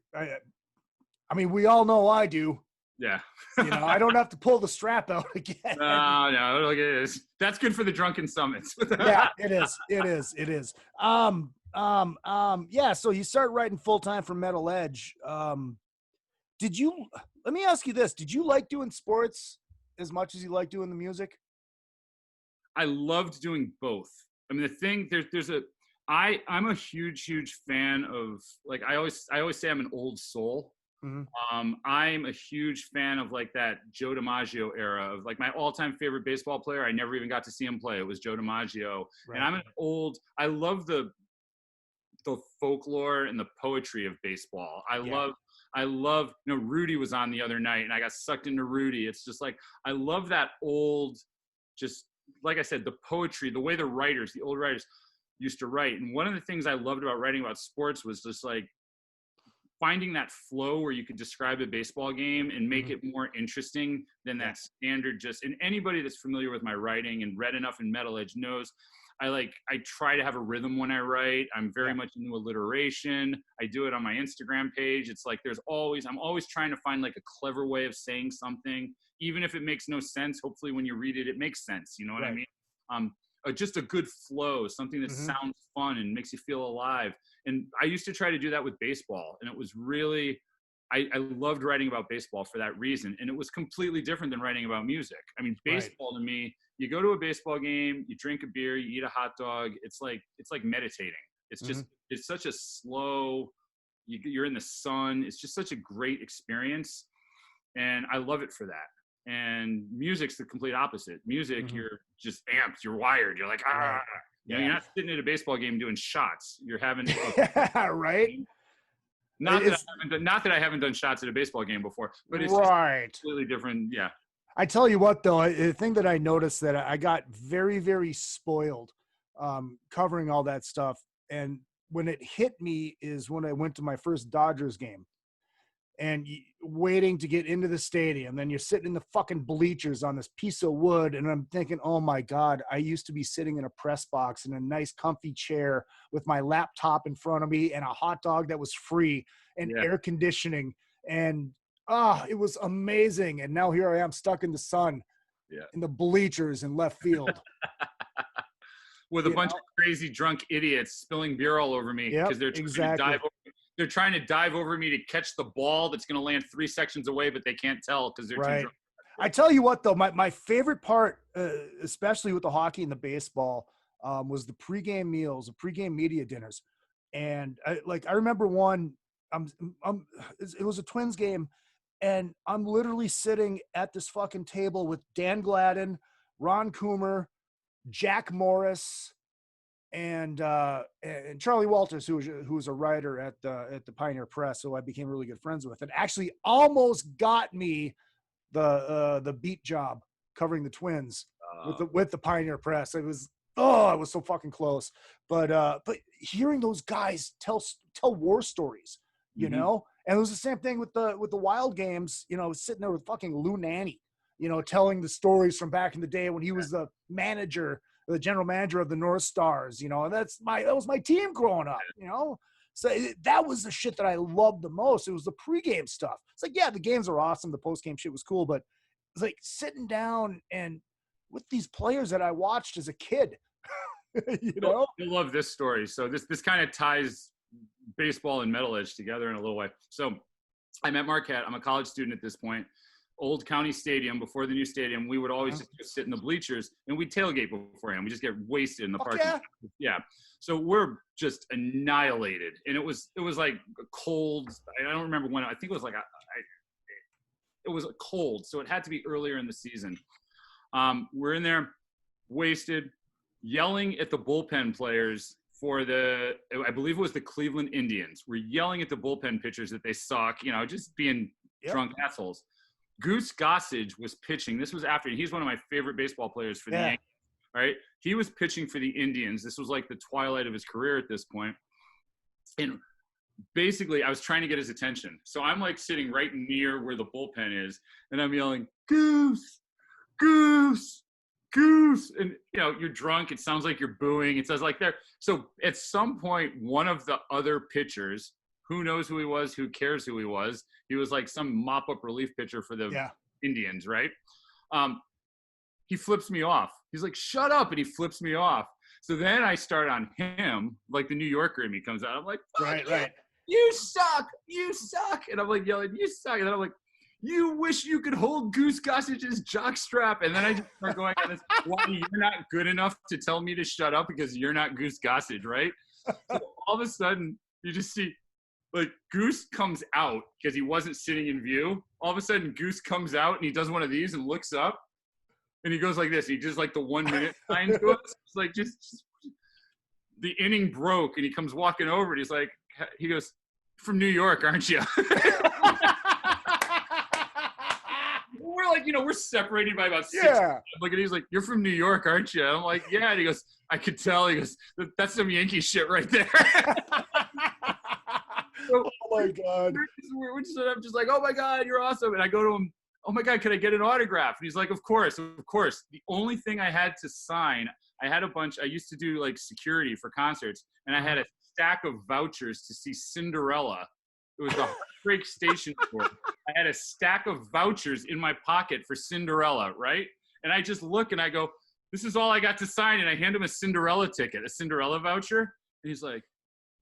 I mean, we all know I do. Yeah. I don't have to pull the strap out again. No, look at this. That's good for the drunken summits. Yeah, it is. Yeah, so you start writing full-time for Metal Edge. Let me ask you this. Did you like doing sports as much as you like doing the music? I loved doing both. I mean, the thing, I'm a huge fan of, like, I always say I'm an old soul. Mm-hmm. I'm a huge fan of like that Joe DiMaggio era of like my all-time favorite baseball player. I never even got to see him play. It was Joe DiMaggio. Right. And I love the the folklore and the poetry of baseball. I love, Rudy was on the other night and I got sucked into Rudy. It's just like, I love that old, just like I said, the poetry, the way the old writers used to write. And one of the things I loved about writing about sports was just like finding that flow where you could describe a baseball game and make it more interesting than that standard and anybody that's familiar with my writing and read enough in Metal Edge knows I try to have a rhythm when I write. I'm very much into alliteration. I do it on my Instagram page. It's like I'm always trying to find like a clever way of saying something, even if it makes no sense. Hopefully when you read it, it makes sense. You know what I mean? Just a good flow, something that sounds fun and makes you feel alive. And I used to try to do that with baseball. And it was really, I loved writing about baseball for that reason. And it was completely different than writing about music. I mean, baseball to me, you go to a baseball game, you drink a beer, you eat a hot dog. It's like meditating. It's just, it's such a slow, you're in the sun. It's just such a great experience. And I love it for that. And music's the complete opposite. Music, you're just amped, you're wired. You're like, you're not sitting at a baseball game doing shots. You're having right. Not that I haven't done shots at a baseball game before, but it's just completely different. Yeah. I tell you what, though, the thing that I noticed that I got very, very spoiled covering all that stuff. And when it hit me is when I went to my first Dodgers game and waiting to get into the stadium. Then you're sitting in the fucking bleachers on this piece of wood. And I'm thinking, oh my God, I used to be sitting in a press box in a nice comfy chair with my laptop in front of me and a hot dog that was free and air conditioning. And it was amazing. And now here I am stuck in the sun in the bleachers in left field. With a bunch of crazy drunk idiots spilling beer all over me because they're trying to dive over me to catch the ball that's going to land 3 sections away, but they can't tell because they're too drunk. I tell you what, though, my favorite part, especially with the hockey and the baseball, was the pregame meals, the pregame media dinners. And I remember one, it was a Twins game, and I'm literally sitting at this fucking table with Dan Gladden, Ron Coomer, Jack Morris, and Charlie Walters, who was a writer at the Pioneer Press, so I became really good friends with, and actually almost got me the beat job covering the Twins with the Pioneer Press. It was so fucking close. But hearing those guys tell war stories, you know, and it was the same thing with the Wild games. You know, sitting there with fucking Lou Nanny, you know, telling the stories from back in the day when he was the general manager of the North Stars. You know, that was my team growing up. You know, so that was the shit that I loved the most. It was the pregame stuff. It's like, yeah, the games are awesome. The postgame shit was cool, but it's like sitting down and with these players that I watched as a kid. You know, you'll love this story. So this kind of ties baseball and Metal Edge together in a little way. So I'm at Marquette. I'm a college student at this point. Old County Stadium, before the new stadium, we would always just sit in the bleachers and we'd tailgate beforehand. We just get wasted in the parking lot. Yeah. So we're just annihilated. And it was like cold. I don't remember when. I think it was like it was cold. So it had to be earlier in the season. We're in there wasted, yelling at the bullpen players for I believe it was the Cleveland Indians. We're yelling at the bullpen pitchers that they suck, you know, just being drunk assholes. Goose Gossage was pitching. This was after. He's one of my favorite baseball players for the Yankees, right? He was pitching for the Indians. This was like the twilight of his career at this point. And basically, I was trying to get his attention. So I'm like sitting right near where the bullpen is, and I'm yelling, Goose, Goose, Goose. And, you know, you're drunk. It sounds like you're booing. It sounds like they're. So at some point, one of the other pitchers, who knows who he was, who cares who he was, he was like some mop-up relief pitcher for the Indians, right? He flips me off. He's like, shut up, and he flips me off. So then I start on him, like the New Yorker in me comes out. I'm like, right. You suck, and I'm like yelling, you suck, and then I'm like, you wish you could hold Goose Gossage's jockstrap. And then I just start going on this, why you're not good enough to tell me to shut up because you're not Goose Gossage, right? So all of a sudden, you just see, like, Goose comes out because he wasn't sitting in view. All of a sudden, Goose comes out and he does one of these and looks up and he goes like this. He does like the 1 minute sign to us. It's like, just the inning broke, and he comes walking over, and he goes, "From New York, aren't you?" We're like, we're separated by about 6 feet. Look at he's like, "You're from New York, aren't you?" I'm like, "Yeah." And he goes, "I could tell." He goes, "That's some Yankee shit right there." Oh my God. I'm just like, "Oh my God, you're awesome." And I go to him, "Oh my God, can I get an autograph?" And he's like, Of course. The only thing I had to sign, I used to do like security for concerts, and I had a stack of vouchers to see Cinderella. It was the Heartbreak Station tour. I had a stack of vouchers in my pocket for Cinderella, right? And I just look and I go, "This is all I got to sign." And I hand him a Cinderella ticket, a Cinderella voucher. And he's like,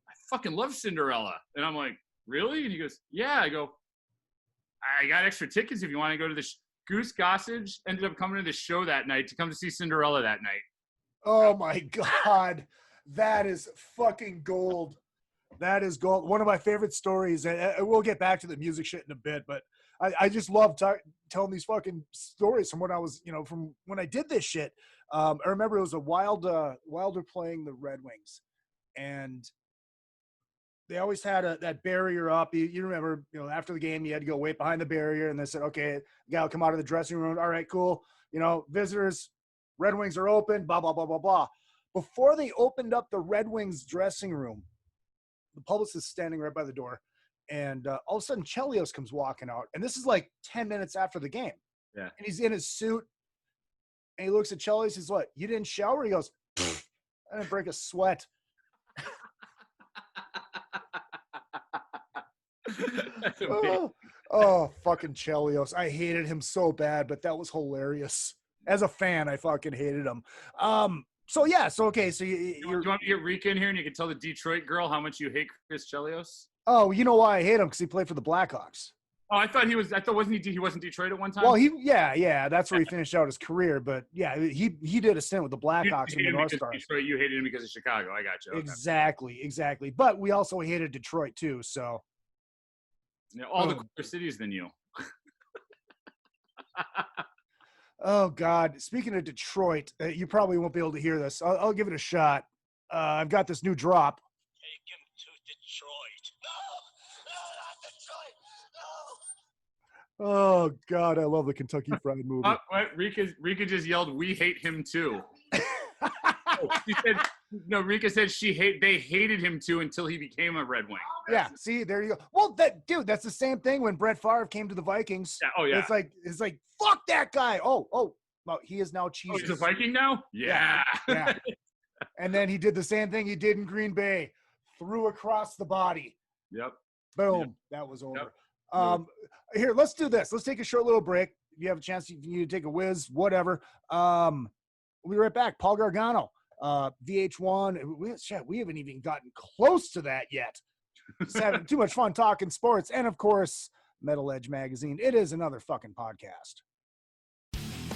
"I fucking love Cinderella." And I'm like, "Really?" And he goes, "Yeah." I go, "I got extra tickets if you want to go to the Goose Gossage ended up coming to the show that night to come to see Cinderella that night." Oh my God. That is fucking gold. That is gold. One of my favorite stories, and we'll get back to the music shit in a bit, but I just love telling these fucking stories from when I was, from when I did this shit. I remember it was a Wilder playing the Red Wings, and they always had that barrier up. You remember, after the game, you had to go wait behind the barrier, and they said, "Okay, the guy will come out of the dressing room. All right, cool. Visitors, Red Wings are open, blah, blah, blah, blah, blah." Before they opened up the Red Wings dressing room, the publicist is standing right by the door, and all of a sudden Chelios comes walking out, and this is like 10 minutes after the game. Yeah. And he's in his suit, and he looks at Chelios. He's like, "You didn't shower?" He goes, "I didn't break a sweat." Oh, fucking Chelios. I hated him so bad, but that was hilarious. As a fan, I fucking hated him. So you want to get Rika in here and you can tell the Detroit girl how much you hate Chris Chelios? Oh, you know why I hate him? Because he played for the Blackhawks. Oh, I thought he wasn't Detroit at one time? Well, yeah, that's where he finished out his career. But yeah, he did a stint with the Blackhawks and the North Stars. Detroit, you hated him because of Chicago. I got you. Okay. Exactly. But we also hated Detroit too. So all the cooler cities than you. Oh God! Speaking of Detroit, you probably won't be able to hear this. I'll give it a shot. I've got this new drop. Take him to Detroit. No, Oh God, I love the Kentucky Fried Movie. Rika just yelled, "We hate him too." Rika said they hated him too until he became a Red Wing. Yeah, see, there you go. Well, that's the same thing when Brett Favre came to the Vikings. Yeah, oh yeah. It's like fuck that guy. Oh, well, he is now cheese. Oh, he's a Viking now? Yeah. And then he did the same thing he did in Green Bay, threw across the body. Yep. Boom. Yep. That was over. Yep. Here, let's do this. Let's take a short little break. If you have a chance, you need to take a whiz, whatever. We'll be right back. Paul Gargano, VH1. We haven't even gotten close to that yet. Just having too much fun talking sports. And, of course, Metal Edge Magazine. It is another fucking podcast.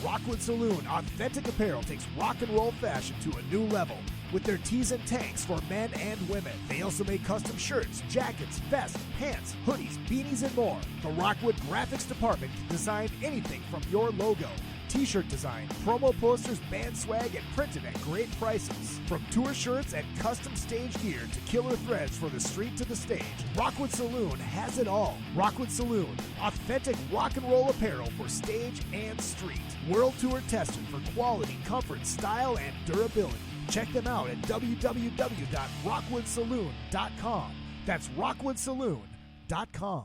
Rockwood Saloon Authentic Apparel takes rock and roll fashion to a new level with their tees and tanks for men and women. They also make custom shirts, jackets, vests, pants, hoodies, beanies, and more. The Rockwood Graphics Department can design anything from your logo, t-shirt design, promo posters, band swag, and printed at great prices. From tour shirts and custom stage gear to killer threads for the street to the stage, Rockwood Saloon has it all. Rockwood Saloon, authentic rock and roll apparel for stage and street. World Tour tested for quality, comfort, style, and durability. Check them out at www.rockwoodsaloon.com. That's rockwoodsaloon.com.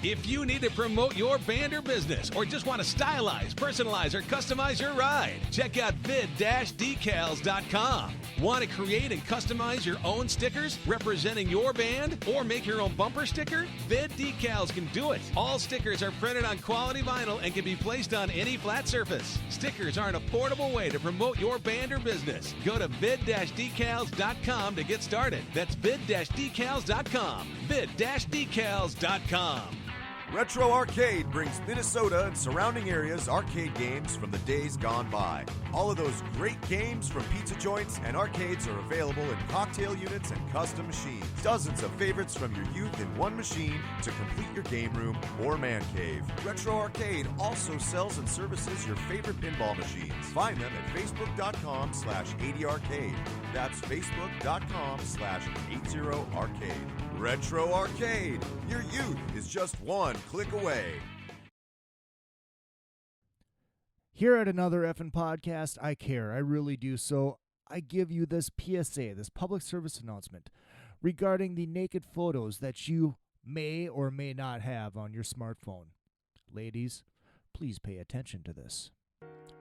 If you need to promote your band or business, or just want to stylize, personalize, or customize your ride, check out vid-decals.com. Want to create and customize your own stickers representing your band, or make your own bumper sticker? Vid Decals can do it. All stickers are printed on quality vinyl and can be placed on any flat surface. Stickers are an affordable way to promote your band or business. Go to vid-decals.com to get started. That's vid-decals.com. vid-decals.com. Retro Arcade brings Minnesota and surrounding areas arcade games from the days gone by. All of those great games from pizza joints and arcades are available in cocktail units and custom machines. Dozens of favorites from your youth in one machine to complete your game room or man cave. Retro Arcade also sells and services your favorite pinball machines. Find them at facebook.com/80arcade. That's facebook.com/80arcade. Retro Arcade. Your youth is just one click away. Here at Another Effin' Podcast, I care. I really do. So I give you this PSA, this public service announcement regarding the naked photos that you may or may not have on your smartphone. Ladies, please pay attention to this.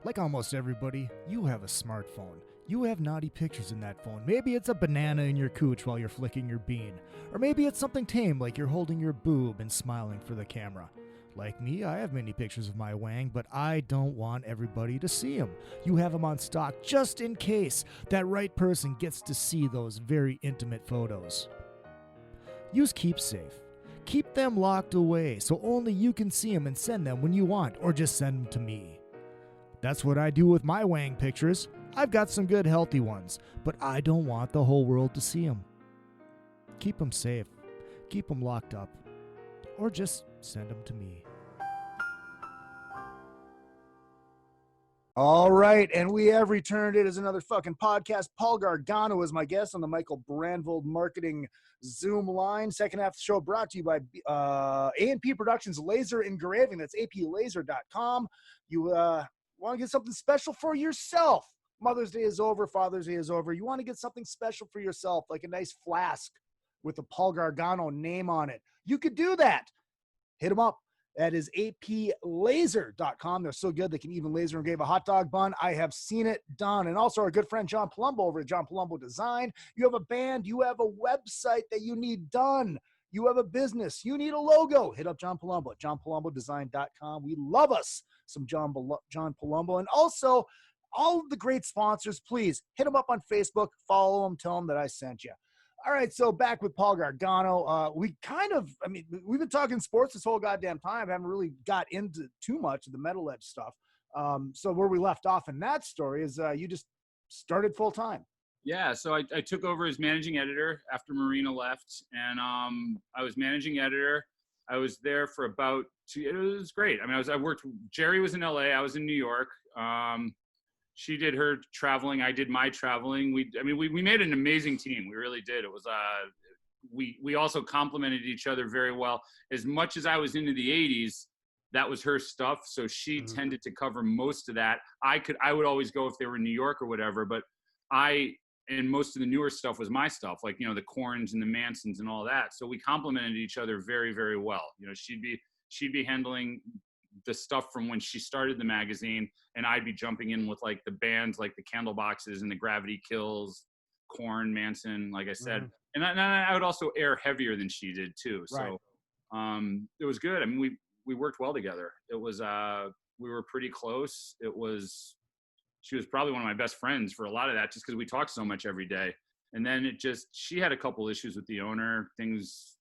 Like almost everybody, you have a smartphone. You have naughty pictures in that phone. Maybe it's a banana in your cooch while you're flicking your bean. Or maybe it's something tame like you're holding your boob and smiling for the camera. Like me, I have many pictures of my wang, but I don't want everybody to see them. You have them on stock just in case that right person gets to see those very intimate photos. Use KeepSafe. Keep them locked away so only you can see them and send them when you want, or just send them to me. That's what I do with my wang pictures. I've got some good healthy ones, but I don't want the whole world to see them. Keep them safe. Keep them locked up. Or just send them to me. All right, and we have returned. It is another fucking podcast. Paul Gargano is my guest on the Michael Brandvold Marketing Zoom line. Second half of the show brought to you by A&P Productions Laser Engraving. That's aplaser.com. You want to get something special for yourself. Mother's Day is over. Father's Day is over. You want to get something special for yourself, like a nice flask with the Paul Gargano name on it. You could do that. Hit them up. That is aplaser.com. They're so good they can even laser engrave a hot dog bun. I have seen it done. And also our good friend John Palumbo over at John Palumbo Design. You have a band. You have a website that you need done. You have a business. You need a logo. Hit up John Palumbo at johnpalumbodesign.com. We love us some John Palumbo. And also, all of the great sponsors, please hit them up on Facebook, follow them, tell them that I sent you. All right, so back with Paul Gargano. We've been talking sports this whole goddamn time. I haven't really got into too much of the metal edge stuff. So where we left off in that story is you just started full time. Yeah, so I took over as managing editor after Marina left, and I was managing editor. I was there for about 2 years. It was great. I mean, I worked. Jerry was in LA. I was in New York. She did her traveling. I did my traveling. We made an amazing team. We really did. It was we also complemented each other very well. As much as I was into the 80s, that was her stuff. So she tended to cover most of that. I would always go if they were in New York or whatever, but and most of the newer stuff was my stuff, like, the Corns and the Mansons and all that. So we complemented each other very, very well. She'd be handling the stuff from when she started the magazine, and I'd be jumping in with like the bands, like the Candleboxes and the Gravity Kills, Corn, Manson, like I said. And I would also air heavier than she did too. So it was good. I mean, we worked well together. It was we were pretty close. She was probably one of my best friends for a lot of that, just because we talked so much every day. And then she had a couple issues with the owner, things.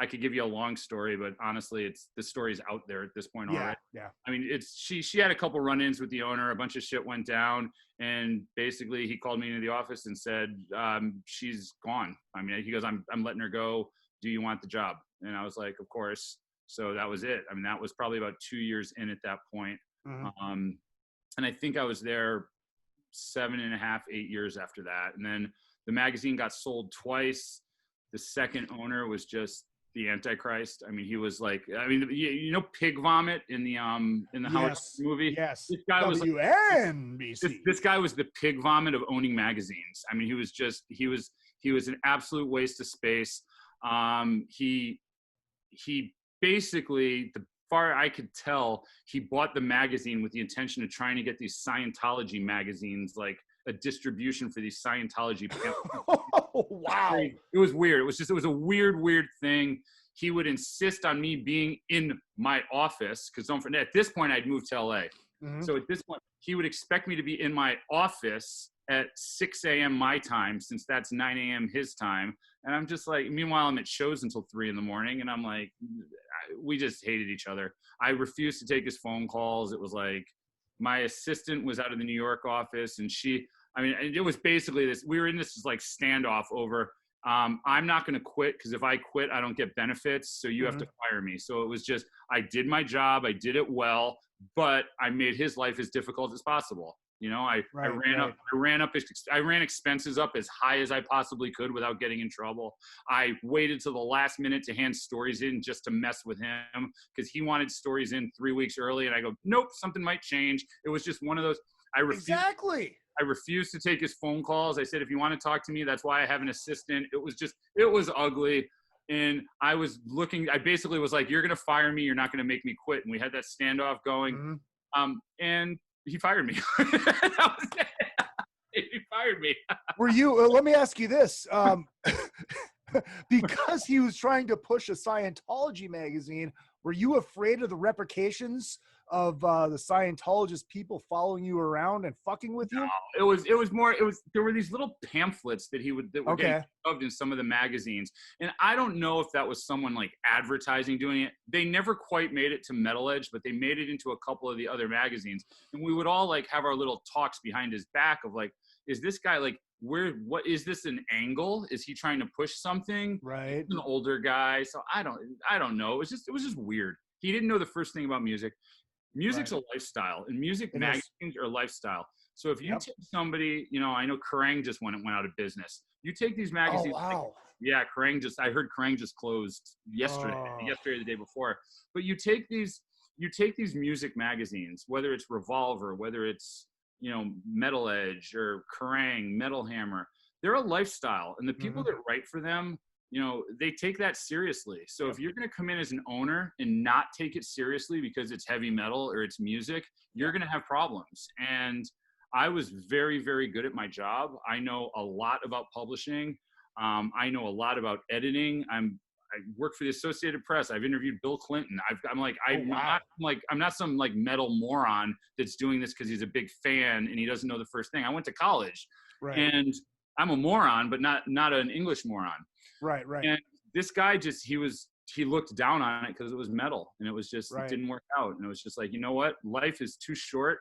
I could give you a long story, but honestly, the story's out there at this point already. Yeah. I mean, she had a couple run-ins with the owner. A bunch of shit went down, and basically he called me into the office and said, she's gone. I mean, he goes, I'm letting her go. Do you want the job? And I was like, of course. So that was it. I mean, that was probably about 2 years in at that point. And I think I was there 7.5, 8 years after that. And then the magazine got sold twice. The second owner was just the Antichrist. I mean, he was like, Pig Vomit in the Howard movie. Yes. This guy was WNBC. This guy was the Pig Vomit of owning magazines. I mean, he was an absolute waste of space. He basically, the far I could tell, he bought the magazine with the intention of trying to get these Scientology magazines, like a distribution for these Scientology Wow. It was weird. It was a weird thing. He would insist on me being in my office, because at this point I'd moved to LA. So at this point, he would expect me to be in my office at 6 a.m. my time, since that's 9 a.m. his time. And I'm just like, meanwhile, I'm at shows until 3 a.m. and I'm like, we just hated each other. I refused to take his phone calls. It was like, my assistant was out of the New York office, and it was basically this, we were in this like standoff over, I'm not going to quit, because if I quit, I don't get benefits. So you have to fire me. So it was just, I did my job. I did it well, but I made his life as difficult as possible. You know, I ran expenses up as high as I possibly could without getting in trouble. I waited till the last minute to hand stories in just to mess with him, because he wanted stories in 3 weeks early. And I go, nope, something might change. It was just one of those. I refused to take his phone calls. I said, if you want to talk to me, that's why I have an assistant. It was ugly. And I basically was like, you're going to fire me. You're not going to make me quit. And we had that standoff going. And he fired me. That was it. He fired me. Were you, let me ask you this. Because he was trying to push a Scientology magazine, were you afraid of the repercussions of the Scientologist people following you around and fucking with you? No, there were these little pamphlets that were getting shoved in some of the magazines. And I don't know if that was someone like advertising doing it. They never quite made it to Metal Edge, but they made it into a couple of the other magazines. And we would all like have our little talks behind his back of like, is this guy like, what is this an angle? Is he trying to push something? Right. He's an older guy. So I don't know. It was just weird. He didn't know the first thing about music. Music's a lifestyle, and music magazines are a lifestyle. So if you take somebody, you know, I know Kerrang just went out of business. You take these magazines. Oh, wow. Yeah, I heard Kerrang just closed yesterday or the day before. But you take these music magazines, whether it's Revolver, whether it's, you know, Metal Edge or Kerrang, Metal Hammer, they're a lifestyle. And the people that write for them, you know, they take that seriously. So if you're going to come in as an owner and not take it seriously because it's heavy metal or it's music, you're going to have problems. And I was very, very good at my job. I know a lot about publishing. I know a lot about editing. I work for the Associated Press. I've interviewed Bill Clinton. I'm not some like metal moron that's doing this because he's a big fan and he doesn't know the first thing. I went to college, and I'm a moron, but not an English moron. Right. And this guy he looked down on it because it was metal, and it was just, it didn't work out. And it was just like, you know what? Life is too short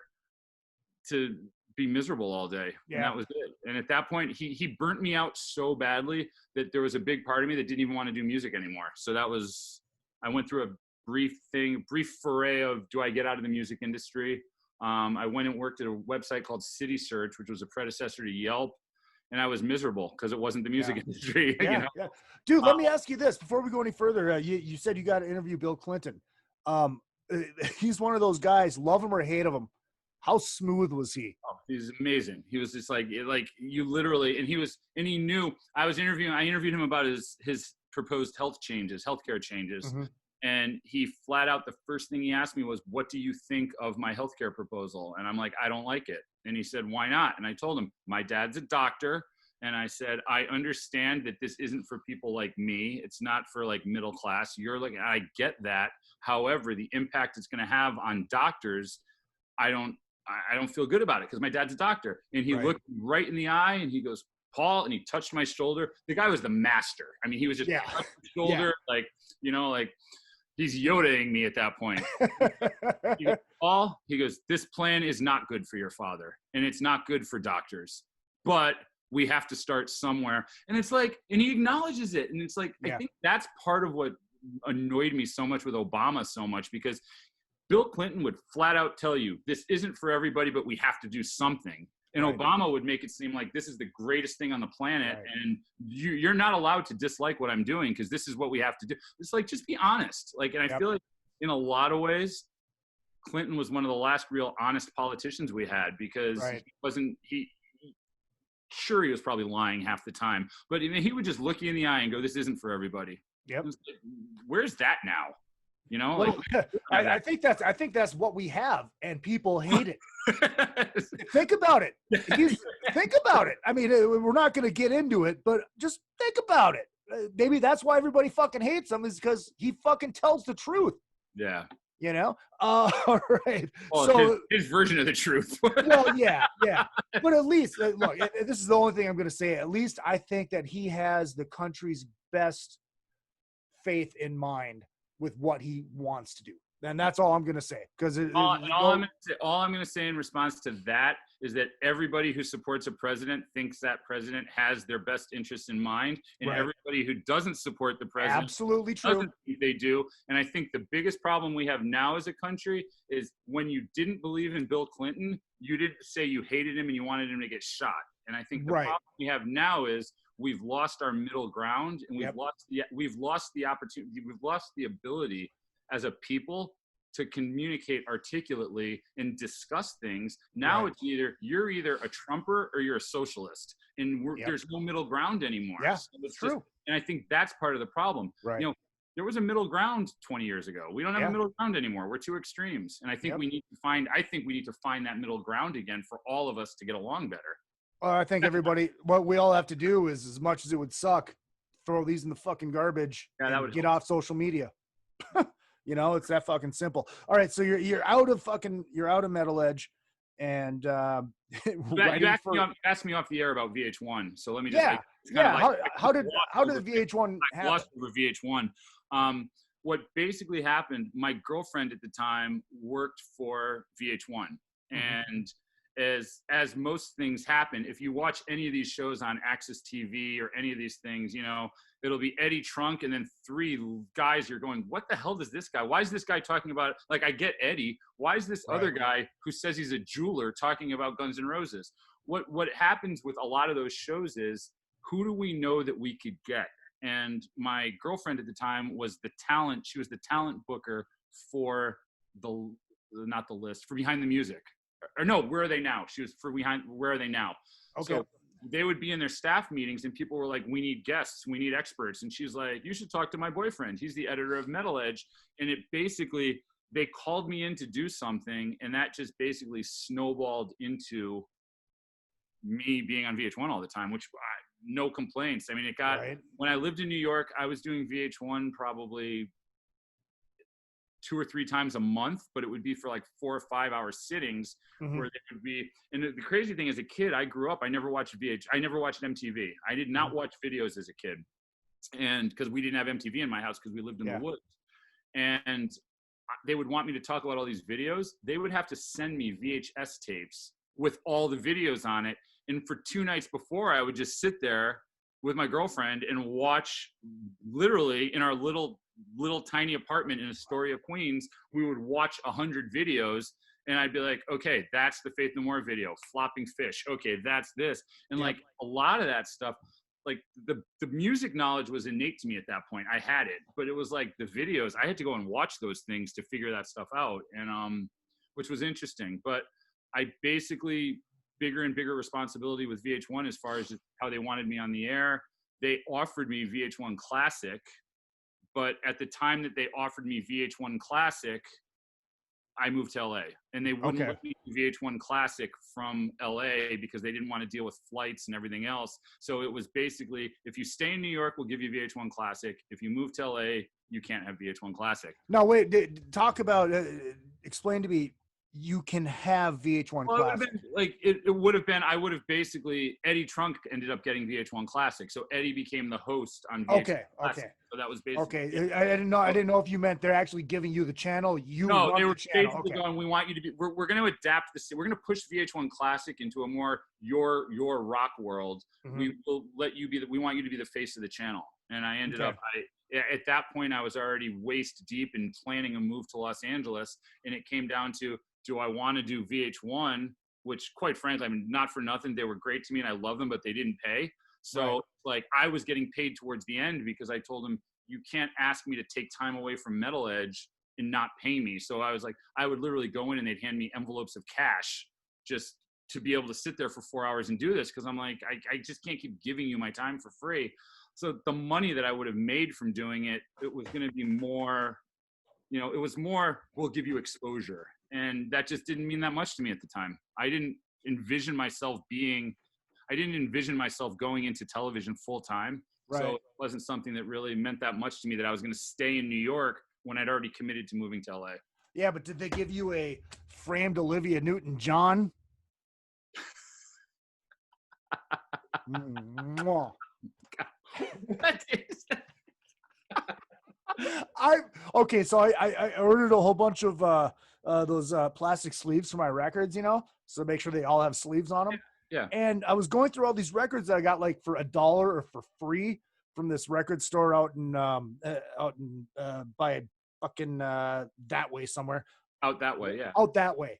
to be miserable all day. And that was it. And at that point, he burnt me out so badly that there was a big part of me that didn't even want to do music anymore. So I went through a brief foray of, do I get out of the music industry? I went and worked at a website called City Search, which was a predecessor to Yelp. And I was miserable because it wasn't the music industry. You know? Dude, let me ask you this before we go any further. You said you got to interview Bill Clinton. He's one of those guys, love him or hate him. How smooth was he? Oh, he's amazing. He was just like you literally, and he knew. I interviewed him about his proposed healthcare changes. And he flat out, the first thing he asked me was, what do you think of my healthcare proposal? And I'm like, I don't like it. And he said, why not? And I told him, my dad's a doctor. And I said, I understand that this isn't for people like me. It's not for like middle class. I get that. However, the impact it's going to have on doctors, I don't feel good about it because my dad's a doctor. And he looked right in the eye and he goes, Paul, and he touched my shoulder. The guy was the master. I mean, he was just touching my shoulder, like, you know, like, he's Yodaing me at that point. He goes, Paul, he goes, this plan is not good for your father, and it's not good for doctors, but we have to start somewhere. And it's like, and he acknowledges it. And it's like, I think that's part of what annoyed me so much with Obama so much, because Bill Clinton would flat out tell you, this isn't for everybody, but we have to do something. And Obama would make it seem like this is the greatest thing on the planet, and you're not allowed to dislike what I'm doing because this is what we have to do. It's like, just be honest. Like, and I feel like in a lot of ways, Clinton was one of the last real honest politicians we had, because he was probably lying half the time, but he would just look you in the eye and go, this isn't for everybody. Yep. Like, where's that now? You know, well, I think that's what we have, and people hate it. Think about it. Think about it. I mean, we're not going to get into it, but just think about it. Maybe that's why everybody fucking hates him, is because he fucking tells the truth. Yeah. You know? All right. Well, So his version of the truth. well, yeah. But at least, look, this is the only thing I'm going to say. At least I think that he has the country's best faith in mind with what he wants to do. And that's all I'm going to say. Because all I'm going to say in response to that is that everybody who supports a president thinks that president has their best interests in mind, and Right. everybody who doesn't support the president Absolutely true. doesn't think they do. And I think the biggest problem we have now as a country is when you didn't believe in Bill Clinton, you didn't say you hated him and you wanted him to get shot. And I think the Right. problem we have now is we've lost our middle ground, and we've lost the opportunity, we've lost the ability as a people to communicate articulately and discuss things. Now Right. it's you're either a Trumper or you're a socialist, and there's no middle ground anymore. Yeah, So it's true. and I think that's part of the problem. Right. You know, there was a middle ground 20 years ago. We don't have Yeah. a middle ground anymore. We're two extremes, and I think we need to find that middle ground again for all of us to get along better. I think everybody, what we all have to do is, as much as it would suck, throw these in the fucking garbage Yeah, that and would get help. off social media. You know, it's that fucking simple. All right, so you're out of Metal Edge, and You asked me off the air about VH1, so let me just how did the VH1 I happen? lost over VH1. What basically happened, my girlfriend at the time worked for VH1, and as most things happen, if you watch any of these shows on Access TV or any of these things, you know, it'll be Eddie Trunk and then three guys. You're going, what the hell does this guy? Why is this guy talking about? Like, I get Eddie. Why is this other guy who says he's a jeweler talking about Guns N' Roses? What happens with a lot of those shows is, who do we know that we could get? And my girlfriend at the time was the talent. She was the talent booker for for Behind the Music. Or no, Where Are They Now? She was for Where Are They Now? Okay. So they would be in their staff meetings and people were like, we need guests, we need experts. And she's like, you should talk to my boyfriend. He's the editor of Metal Edge. And it basically, they called me in to do something, and that just basically snowballed into me being on VH1 all the time, which no complaints. I mean, it got, when I lived in New York, I was doing VH1 probably 2 or 3 times a month, but it would be for like 4 or 5 hour sittings where they would be. And the crazy thing, as a kid, I grew up, I never watched MTV. I did not watch videos as a kid. And because we didn't have MTV in my house because we lived in the woods. And they would want me to talk about all these videos. They would have to send me VHS tapes with all the videos on it. And for 2 nights before, I would just sit there with my girlfriend and watch, literally in our little tiny apartment in Astoria, Queens, we would watch 100 videos, and I'd be like, okay, that's the Faith No More video, Flopping Fish. Okay, that's this. And like a lot of that stuff, like the music knowledge was innate to me at that point. I had it, but it was like the videos, I had to go and watch those things to figure that stuff out. And which was interesting. But I basically, bigger and bigger responsibility with VH1 as far as just how they wanted me on the air. They offered me VH1 Classic, but at the time that they offered me VH1 Classic, I moved to LA, and they wouldn't let me do VH1 Classic from LA because they didn't want to deal with flights and everything else. So it was basically, if you stay in New York, we'll give you VH1 Classic. If you move to LA, you can't have VH1 Classic. No, wait, talk about, explain to me, you can have VH1 Classic. It would have been, I would have basically, Eddie Trunk ended up getting VH1 Classic. So Eddie became the host on VH1 Classic. So that was basically. Okay. I didn't know if you meant they're actually giving you the channel. No, they were basically going, we want you to be, we're going to adapt this. We're going to push VH1 Classic into a more, your rock world. We will let you be, we want you to be the face of the channel. And I ended up, at that point, I was already waist deep in planning a move to Los Angeles. And it came down to, do I want to do VH1, which quite frankly, I mean, not for nothing, they were great to me and I love them, but they didn't pay. So like I was getting paid towards the end because I told them, you can't ask me to take time away from Metal Edge and not pay me. So I was like, I would literally go in and they'd hand me envelopes of cash just to be able to sit there for 4 hours and do this. Cause I'm like, I just can't keep giving you my time for free. So the money that I would have made from doing it, it was going to be more, you know, it was more, we'll give you exposure. And that just didn't mean that much to me at the time. I didn't envision myself going into television full time. So it wasn't something that really meant that much to me that I was going to stay in New York when I'd already committed to moving to LA. Yeah, but did they give you a framed Olivia Newton-John? Mwah. What is that? So I ordered a whole bunch of those plastic sleeves for my records, you know, so make sure they all have sleeves on them. Yeah. And I was going through all these records that I got like for $1 or for free from this record store out in by fucking that way somewhere. Out that way, yeah. Out that way.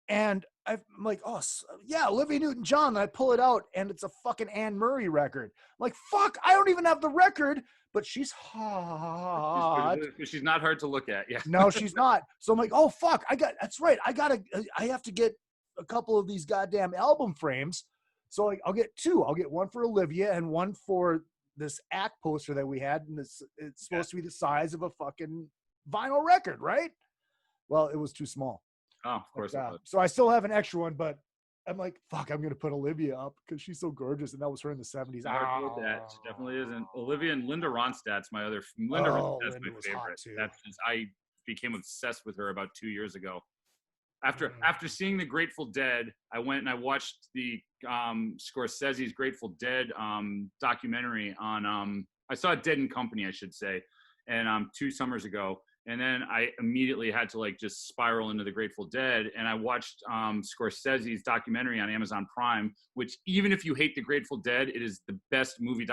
And I'm like, oh yeah, Olivia Newton-John. And I pull it out, and it's a fucking Anne Murray record. I'm like, fuck, I don't even have the record, but she's hot. She's not hard to look at. Yeah. No, she's not. So I'm like, oh fuck, that's right. I have to get a couple of these goddamn album frames. So I'll get two. I'll get one for Olivia and one for this Act poster that we had. And it's supposed to be the size of a fucking vinyl record, right? Well, it was too small. Oh, of course. So I still have an extra one, but I'm like, fuck, I'm going to put Olivia up because she's so gorgeous. And that was her in the 70s. That she definitely isn't. Olivia and Linda Ronstadt's my other. Linda Ronstadt's my favorite. I became obsessed with her about 2 years ago. After seeing the Grateful Dead, I went and I watched the Scorsese's Grateful Dead documentary on. I saw Dead and Company, I should say, and 2 summers ago. And then I immediately had to like just spiral into the Grateful Dead, and I watched Scorsese's documentary on Amazon Prime. Which, even if you hate the Grateful Dead, it is the best music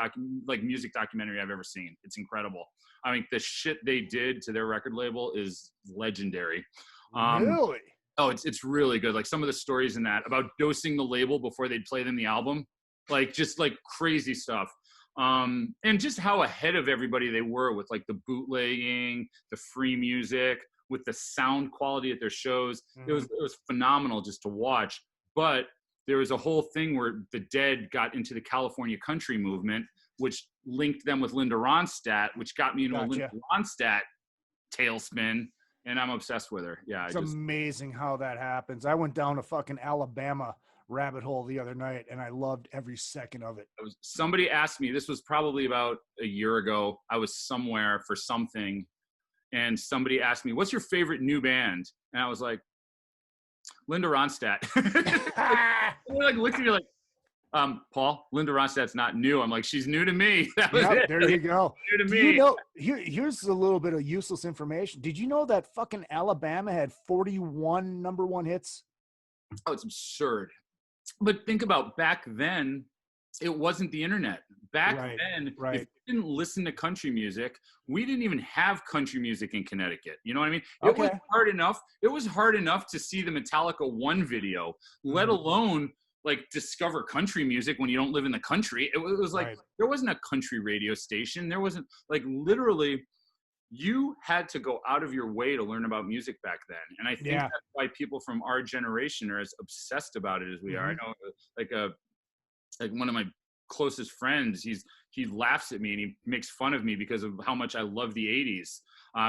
documentary I've ever seen. It's incredible. I mean, the shit they did to their record label is legendary. Really? Oh, it's really good. Like some of the stories in that about dosing the label before they'd play them the album, like just like crazy stuff. And just how ahead of everybody they were with like the bootlegging, the free music, with the sound quality at their shows. It was phenomenal just to watch. But there was a whole thing where the Dead got into the California country movement, which linked them with Linda Ronstadt, which got me into a Linda Ronstadt tailspin. And I'm obsessed with her. Yeah. It's amazing how that happens. I went down a fucking Alabama rabbit hole the other night, and I loved every second of it. Somebody asked me, this was probably about a year ago. I was somewhere for something, and somebody asked me, what's your favorite new band? And I was like, Linda Ronstadt. They like looked at me like, Paul, Linda Ronstadt's not new. I'm like, she's new to me. That was it. There you go. New to Do me. you know, here's a little bit of useless information. Did you know that fucking Alabama had 41 #1 hits? Oh, it's absurd. But think about back then, it wasn't the internet. Back then, if you didn't listen to country music, we didn't even have country music in Connecticut. You know what I mean? It was hard enough. It was hard enough to see the Metallica 1 video, let alone like discover country music when you don't live in the country. It was like there wasn't a country radio station. There wasn't like literally. You had to go out of your way to learn about music back then. And I think that's why people from our generation are as obsessed about it as we are. I know like one of my closest friends, he laughs at me and he makes fun of me because of how much I love the 80s.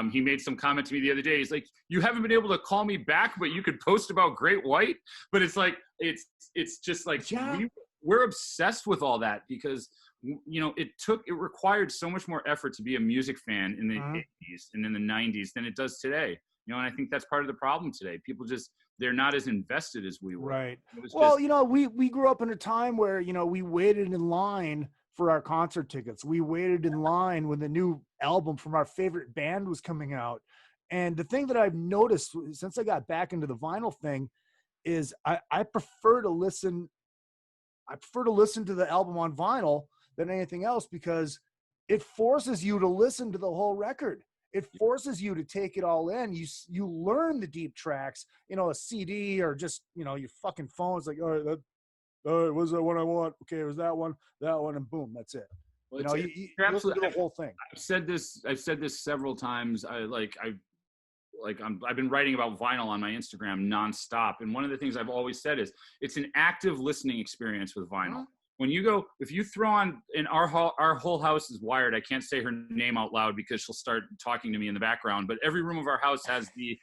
He made some comment to me the other day. He's like, you haven't been able to call me back, but you could post about Great White. But it's like, it's just like, we're obsessed with all that because you know, it required so much more effort to be a music fan in the 80s and in the 90s than it does today. You know, and I think that's part of the problem today. People they're not as invested as we were. Right. Well, you know, we grew up in a time where, you know, we waited in line for our concert tickets. We waited in line when the new album from our favorite band was coming out. And the thing that I've noticed since I got back into the vinyl thing is I prefer to listen to the album on vinyl than anything else because it forces you to listen to the whole record. It forces you to take it all in. You learn the deep tracks. You know, a CD or just, you know, your fucking phone's like, all right, was that one I want? Okay, it was that one, and boom, that's it. Well, you know, you listen to the whole thing. I've said this several times. I've been writing about vinyl on my Instagram nonstop. And one of the things I've always said is it's an active listening experience with vinyl. When you go, if you throw on, and our whole house is wired. I can't say her name out loud because she'll start talking to me in the background. But every room of our house has the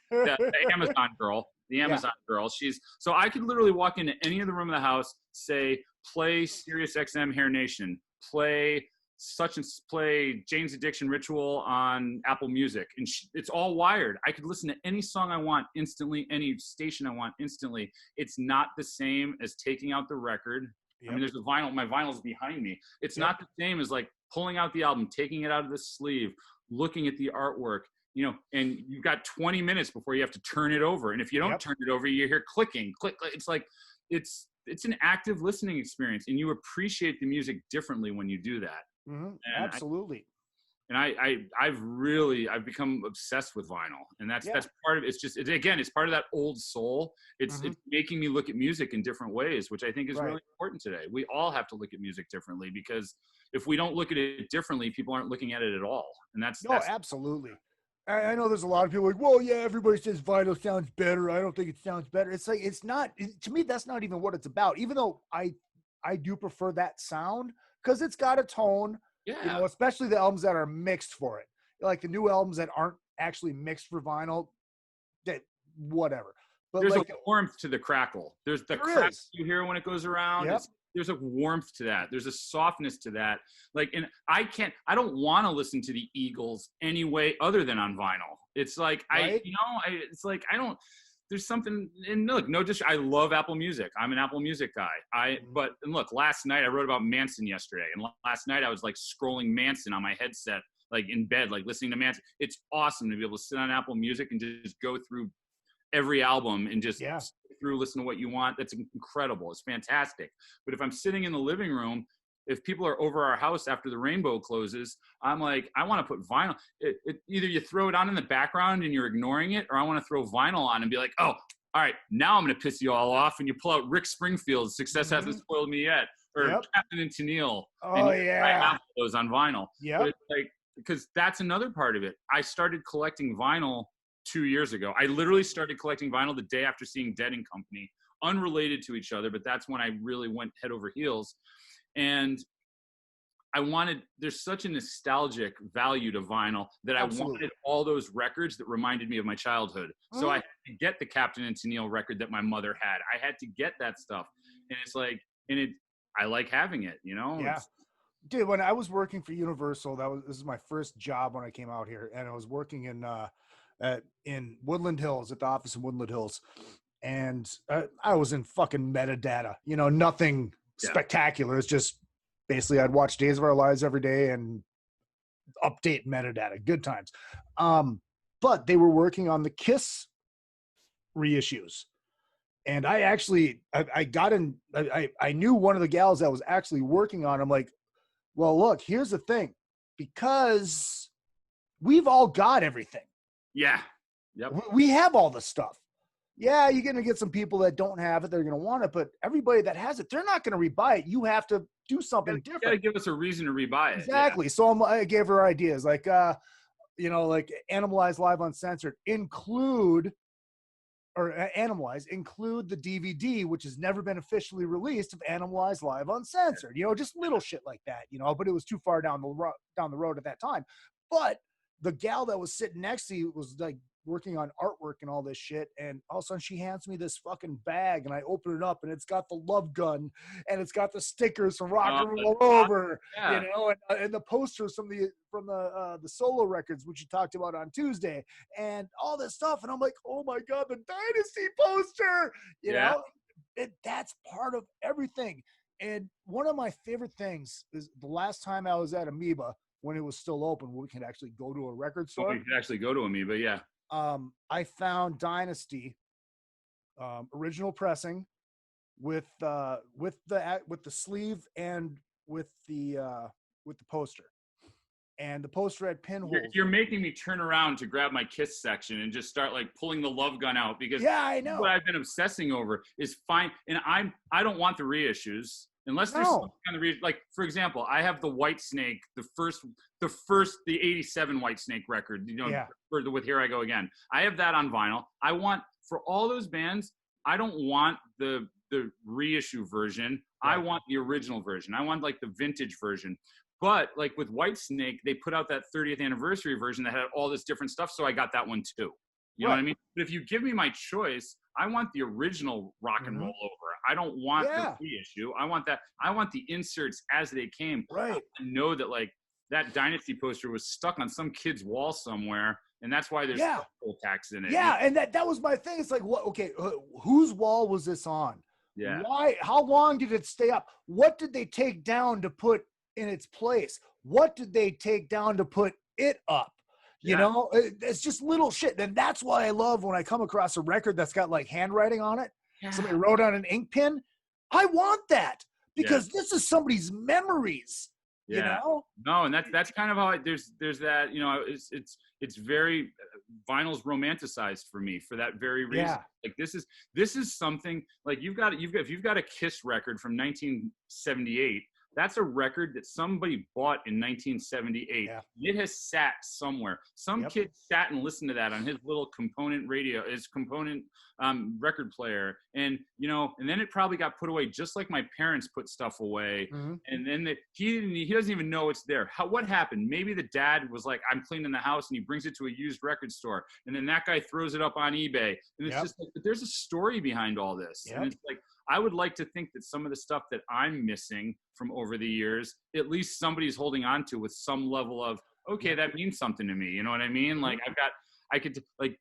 Amazon girl. The Amazon girl. So I could literally walk into any other room of the house, say, play Sirius XM Hair Nation, play such and play Jane's Addiction Ritual on Apple Music, and it's all wired. I could listen to any song I want instantly, any station I want instantly. It's not the same as taking out the record. I mean, there's a vinyl. My vinyl's behind me. It's not the same as like pulling out the album, taking it out of the sleeve, looking at the artwork, and you've got 20 minutes before you have to turn it over. And if you don't turn it over, you hear clicking, click. It's like, it's an active listening experience, and you appreciate the music differently when you do that. Mm-hmm. Absolutely. I've become obsessed with vinyl, and that's part of it. It's part of that old soul. It's making me look at music in different ways, which I think is really important today. We all have to look at music differently, because if we don't look at it differently, people aren't looking at it at all. And that's absolutely. I know there's a lot of people like, well, yeah, everybody says vinyl sounds better. I don't think it sounds better. It's like, it's not, to me, that's not even what it's about. Even though I do prefer that sound, because it's got a tone, especially the albums that are mixed for it. Like the new albums that aren't actually mixed for vinyl, that whatever. But there's like, a warmth to the crackle. There's the crack you hear when it goes around. Yep. There's a warmth to that. There's a softness to that. Like, and I don't want to listen to the Eagles anyway other than on vinyl. It's like, there's something, and look, I love Apple Music. I'm an Apple Music guy. But look, last night I wrote about Manson yesterday, and last night I was like scrolling Manson on my headset, like in bed, like listening to Manson. It's awesome to be able to sit on Apple Music and just go through every album and just listen to what you want. That's incredible. It's fantastic. But if I'm sitting in the living room, if people are over our house after the rainbow closes, I'm like, I want to put vinyl. Either you throw it on in the background and you're ignoring it, or I want to throw vinyl on and be like, oh, all right, now I'm going to piss you all off. And you pull out Rick Springfield's Success Hasn't Spoiled Me Yet, or Captain and Tennille. Oh, and I have those on vinyl. Yeah. But it's like, because that's another part of it. I started collecting vinyl 2 years ago. I literally started collecting vinyl the day after seeing Dead & Company, unrelated to each other, but that's when I really went head over heels. And there's such a nostalgic value to vinyl that I wanted all those records that reminded me of my childhood. So I had to get the Captain and Tennille record that my mother had. I had to get that stuff. And it's like, I like having it, Yeah. Dude, when I was working for Universal, this is my first job when I came out here, and I was working in Woodland Hills, at the office in Woodland Hills. And I was in fucking metadata, nothing spectacular. It's just basically I'd watch Days of Our Lives every day and update metadata. Good times. But they were working on the Kiss reissues. And I actually, I knew one of the gals that was actually working on. I'm like, well, look, here's the thing. Because we've all got everything. Yeah. Yep. We have all the stuff. Yeah, you're going to get some people that don't have it. They're going to want it. But everybody that has it, they're not going to rebuy it. You have to do something different. You got to give us a reason to rebuy it. Exactly. Yeah. So I gave her ideas like, like Animalize Live Uncensored, include the DVD, which has never been officially released, of Animalize Live Uncensored. Just little shit like that. But it was too far down the road at that time. But the gal that was sitting next to you was like working on artwork and all this shit, and all of a sudden she hands me this fucking bag, and I open it up, and it's got the Love Gun, and it's got the stickers from Rock and Roll Over, and the posters from the solo records, which you talked about on Tuesday, and all this stuff, and I'm like, oh my god, the Dynasty poster, you know, that's part of everything. And one of my favorite things is the last time I was at Amoeba, when it was still open, we could actually go to a record store. We could actually go to Amoeba, yeah. I found Dynasty original pressing with the sleeve and with the poster, and the poster had pinholes. You're making me turn around to grab my Kiss section and just start like pulling the Love Gun out, because I know what I've been obsessing over is fine, and I don't want the reissues. Unless there's some kind of reason, like for example, I have the White Snake, the 87 White Snake record, with Here I Go Again. I have that on vinyl. I want, for all those bands, I don't want the reissue version. Right. I want the original version. I want like the vintage version. But like with White Snake, they put out that 30th anniversary version that had all this different stuff, so I got that one too. You know what I mean? But if you give me my choice, I want the original rock and roll over. I don't want the reissue. I want the inserts as they came. Right. I know that like that Dynasty poster was stuck on some kid's wall somewhere, and that's why there's full tax in it. Yeah, and that was my thing. It's like, what? Okay, whose wall was this on? Yeah. Why? How long did it stay up? What did they take down to put in its place? What did they take down to put it up? You know, it's just little shit. And that's why I love when I come across a record that's got like handwriting on it. Yeah. Somebody wrote on an ink pen. I want that because this is somebody's memories. You know? No, and that's kind of how there's that, you know, it's very vinyl's romanticized for me for that very reason. Yeah. Like this is something like if you've got a Kiss record from 1978, that's a record that somebody bought in 1978. Yeah. It has sat somewhere. Some kid sat and listened to that on his little component radio, his component record player. And, you know, and then it probably got put away just like my parents put stuff away. Mm-hmm. And then he doesn't even know it's there. What happened? Maybe the dad was like, I'm cleaning the house, and he brings it to a used record store. And then that guy throws it up on eBay. And it's just like, but there's a story behind all this. And it's like, I would like to think that some of the stuff that I'm missing from over the years, at least somebody's holding on to with some level of, okay, that means something to me. You know what I mean? Like I could like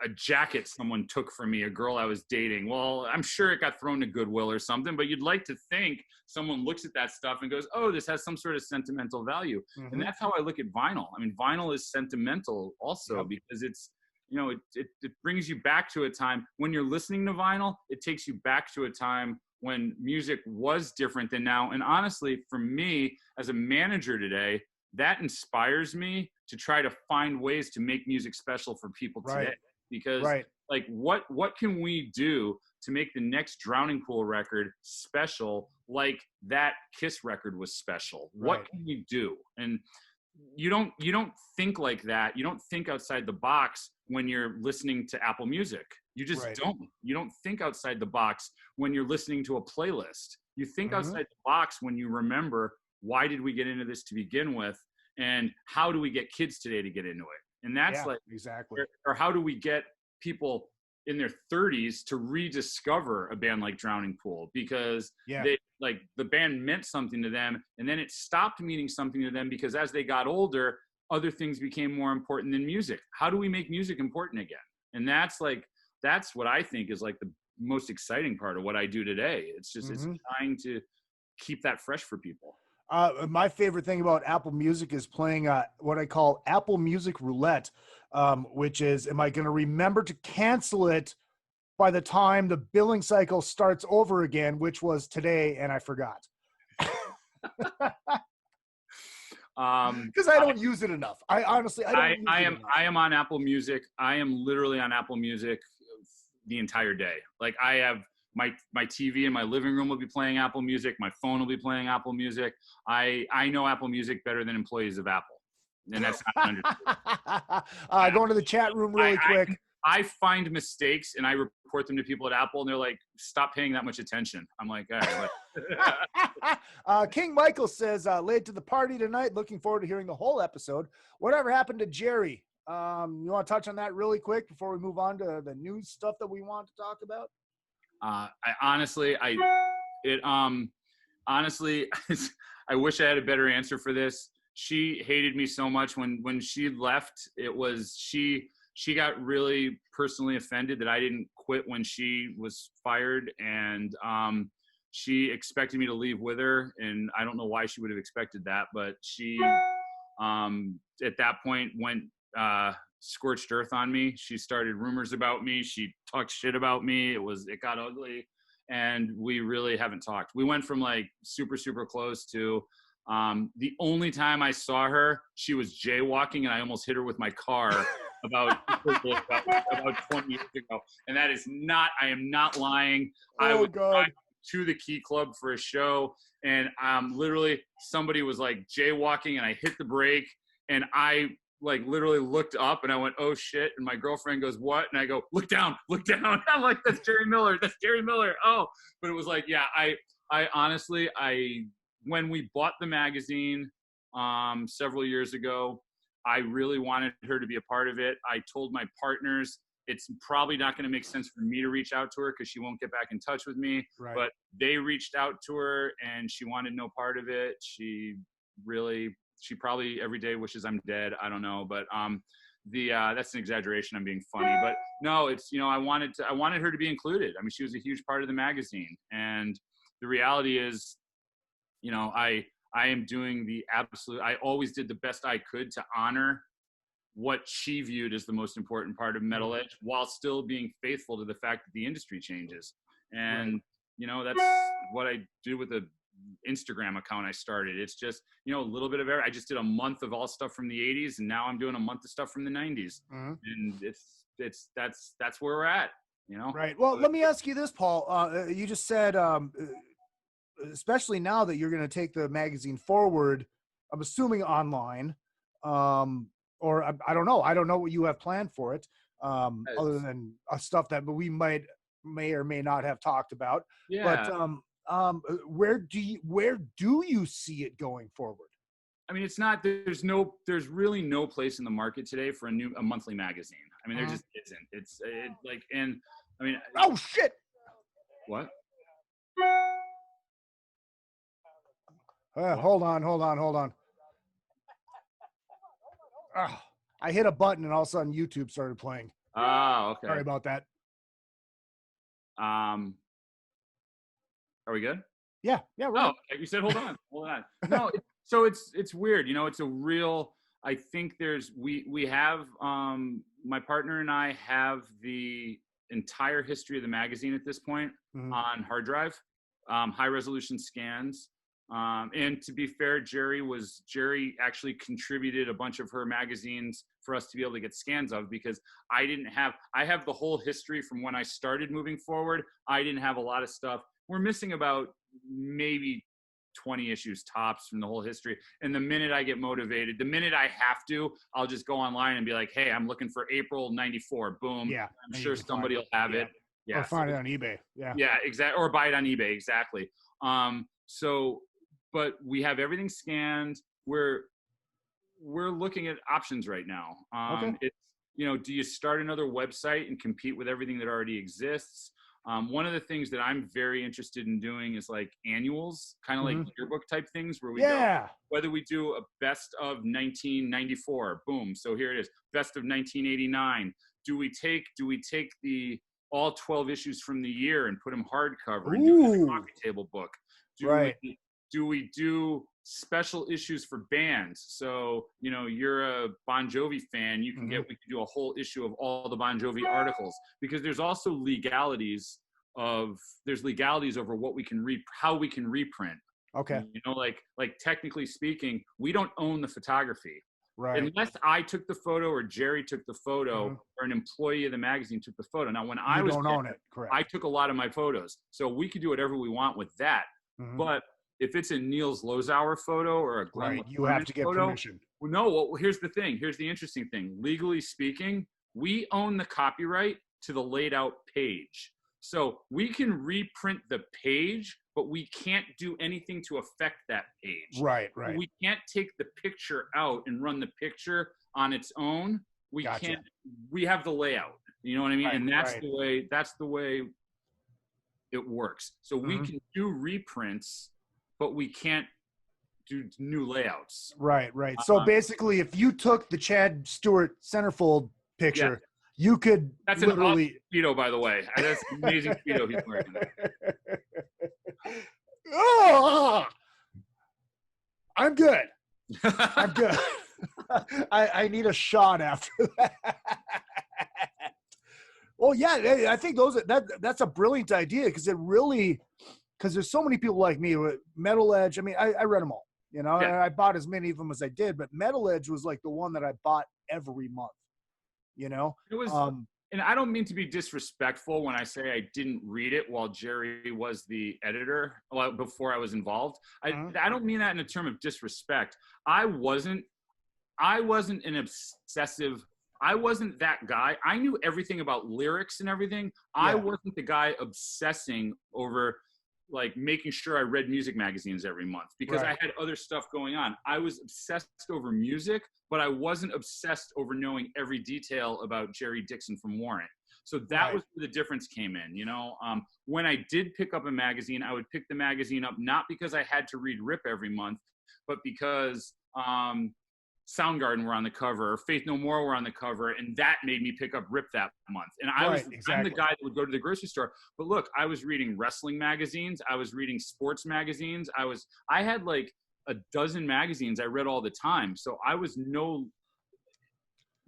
a jacket someone took from me, a girl I was dating. Well, I'm sure it got thrown to Goodwill or something, but you'd like to think someone looks at that stuff and goes, oh, this has some sort of sentimental value. Mm-hmm. And that's how I look at vinyl. I mean, vinyl is sentimental also because it's, you know, it brings you back to a time when you're listening to vinyl, it takes you back to a time when music was different than now. And honestly, for me as a manager today, that inspires me to try to find ways to make music special for people today. Because like what can we do to make the next Drowning Pool record special like that Kiss record was special? What can we do? And you don't think like that. You don't think outside the box when you're listening to Apple Music. You just don't. You don't think outside the box when you're listening to a playlist. You think outside the box when you remember, why did we get into this to begin with? And how do we get kids today to get into it? And that's exactly. Or how do we get people in their 30s to rediscover a band like Drowning Pool? Because they like the band meant something to them, and then it stopped meaning something to them because as they got older, other things became more important than music. How do we make music important again? And that's what I think is like the most exciting part of what I do today. It's just it's trying to keep that fresh for people. My favorite thing about Apple Music is playing what I call Apple Music Roulette, which is, am I going to remember to cancel it by the time the billing cycle starts over again, which was today, and I forgot. Because I don't use it enough. I honestly, I am on Apple Music. I am literally on Apple Music the entire day. Like I have my TV in my living room will be playing Apple Music. My phone will be playing Apple Music. I know Apple Music better than employees of Apple. And that's not going to the chat room really quick. I find mistakes and I report them to people at Apple, and they're like, stop paying that much attention. I'm like, all right. King Michael says, late to the party tonight. Looking forward to hearing the whole episode. Whatever happened to Jerry? You want to touch on that really quick before we move on to the news stuff that we want to talk about? Honestly, I wish I had a better answer for this. She hated me so much when she left. It was she got really personally offended that I didn't quit when she was fired, and she expected me to leave with her, and I don't know why she would have expected that, but she at that point went scorched earth on me. She started rumors about me. She talked shit about me. It got ugly, and we really haven't talked. We went from like super, super close to the only time I saw her, she was jaywalking, and I almost hit her with my car about 20 years ago. And that is not, I am not lying. I was to the Key Club for a show, and literally somebody was like jaywalking, and I hit the brake, and I like literally looked up, and I went, oh shit. And my girlfriend goes, what? And I go, look down. I'm like, that's Jerry Miller. Oh, but it was like, yeah, I honestly, when we bought the magazine several years ago, I really wanted her to be a part of it. I told my partners, it's probably not going to make sense for me to reach out to her because she won't get back in touch with me. Right. But they reached out to her and she wanted no part of it. She probably every day wishes I'm dead. I don't know. But that's an exaggeration. I'm being funny. But no, it's, I wanted her to be included. I mean, she was a huge part of the magazine. And the reality is, I am doing I always did the best I could to honor what she viewed as the most important part of Metal Edge while still being faithful to the fact that the industry changes. And, that's what I do with the Instagram account I started. It's just, a little bit of I just did a month of all stuff from the 80s and now I'm doing a month of stuff from the 90s. And that's where we're at, Right. Well, let me ask you this, Paul. You just said, especially now that you're going to take the magazine forward, I'm assuming online, or I don't know. I don't know what you have planned for it, other than stuff that we may or may not have talked about. Yeah. But where do you see it going forward? I mean, it's not. There's really no place in the market today for a monthly magazine. I mean, there just isn't. Oh shit! What? Hold on. I hit a button and all of a sudden YouTube started playing. Oh, okay. Sorry about that. Are we good? Yeah. Right. Oh, you said hold on. No, so it's weird. It's a real. I think we have my partner and I have the entire history of the magazine at this point on hard drive, high resolution scans. And to be fair, Jerry actually contributed a bunch of her magazines for us to be able to get scans of, because I have the whole history from when I started moving forward. I didn't have a lot of stuff. We're missing about maybe 20 issues tops from the whole history. And the minute I get motivated, the minute I have to, I'll just go online and be like, hey, I'm looking for April 94. Boom. Yeah. I'm sure somebody will have it. Yeah. Or find it on eBay. Yeah. Yeah, exactly. Or buy it on eBay. Exactly. But we have everything scanned. We're looking at options right now. Okay. It's, do you start another website and compete with everything that already exists? One of the things that I'm very interested in doing is like annuals, kind of like yearbook type things where we go, whether we do a best of 1994, boom. So here it is, best of 1989. Do we take the all 12 issues from the year and put them hardcover and do it as a coffee table book? Do we do special issues for bands? So, you're a Bon Jovi fan, we can do a whole issue of all the Bon Jovi articles, because there's also legalities over what we can how we can reprint. Okay. Like technically speaking, we don't own the photography. Right. Unless I took the photo or Jerry took the photo or an employee of the magazine took the photo. Now, when I don't own it. Correct. I took a lot of my photos. So we could do whatever we want with that. But if it's a Niels Lozauer photo or a Glenn you have to get permission. Well, no. Well, here's the thing. Here's the interesting thing. Legally speaking, we own the copyright to the laid out page. So we can reprint the page, but we can't do anything to affect that page. Right. We can't take the picture out and run the picture on its own. We can't. We have the layout. You know what I mean? And that's the way it works. So we can do reprints, but we can't do new layouts. Right. So basically, if you took the Chad Stewart centerfold picture, you could That's literally... an awesome Speedo, by the way. That's an amazing Speedo he's wearing. I'm good. I'm good. I need a shot after that. Well, yeah, I think that's a brilliant idea, because there's so many people like me with Metal Edge. I mean, I read them all, and I bought as many of them as I did, but Metal Edge was like the one that I bought every month, It was, and I don't mean to be disrespectful when I say I didn't read it while Jerry was the editor, before I was involved. I don't mean that in a term of disrespect. I wasn't an obsessive. I wasn't that guy. I knew everything about lyrics and everything. I wasn't the guy obsessing over like making sure I read music magazines every month, because I had other stuff going on. I was obsessed over music, but I wasn't obsessed over knowing every detail about Jerry Dixon from Warrant. So that was where the difference came in, you know. When I did pick up a magazine, I would pick the magazine up not because I had to read Rip every month, but because Soundgarden were on the cover, or Faith No More were on the cover, and that made me pick up Rip that month. And I'm the guy that would go to the grocery store. But look, I was reading wrestling magazines, I was reading sports magazines, I had like a dozen magazines I read all the time. So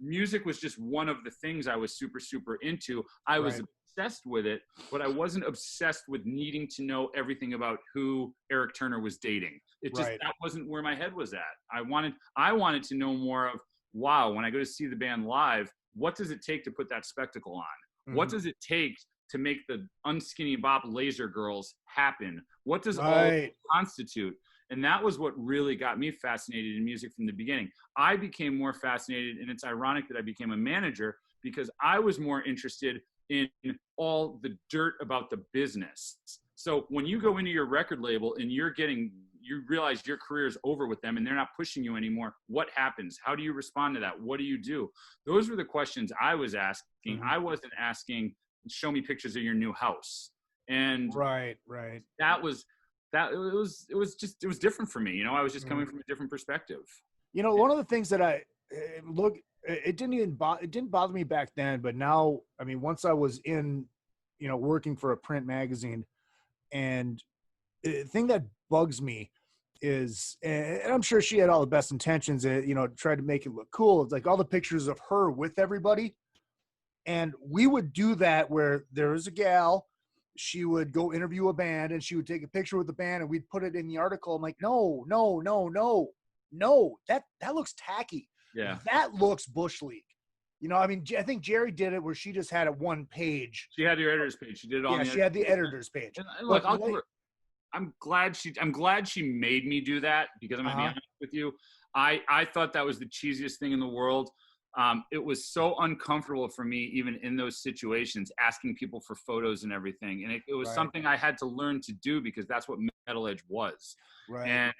music was just one of the things I was super, super into. I was obsessed with it, but I wasn't obsessed with needing to know everything about who Eric Turner was dating. It just, that wasn't where my head was at. I wanted to know more of, wow, when I go to see the band live, what does it take to put that spectacle on? Mm-hmm. What does it take to make the Unskinny Bop Laser Girls happen? What does all constitute? And that was what really got me fascinated in music from the beginning. I became more fascinated, and it's ironic that I became a manager, because I was more interested in all the dirt about the business. So when you go into your record label and you realize your career is over with them and they're not pushing you anymore, what happens? How do you respond to that? What do you do? Those were the questions I was asking. Mm-hmm. I wasn't asking, show me pictures of your new house. And it was different for me. You know, I was just coming from a different perspective. You know, one of the things that it didn't bother me back then, but now, I mean, once I was in, you know, working for a print magazine, and the thing that bugs me is, and I'm sure she had all the best intentions, you know, tried to make it look cool. It's like all the pictures of her with everybody. And we would do that where there was a gal, she would go interview a band and she would take a picture with the band and we'd put it in the article. I'm like, no, that looks tacky. Yeah. That looks Bush League. You know, I mean, I think Jerry did it where she just had a one page. She had your editor's page. She did it on she had the editor's page. And look, I'm glad she made me do that, because I'm going to be honest with you. I thought that was the cheesiest thing in the world. It was so uncomfortable for me, even in those situations, asking people for photos and everything. And it was something I had to learn to do, because that's what Metal Edge was. Right. And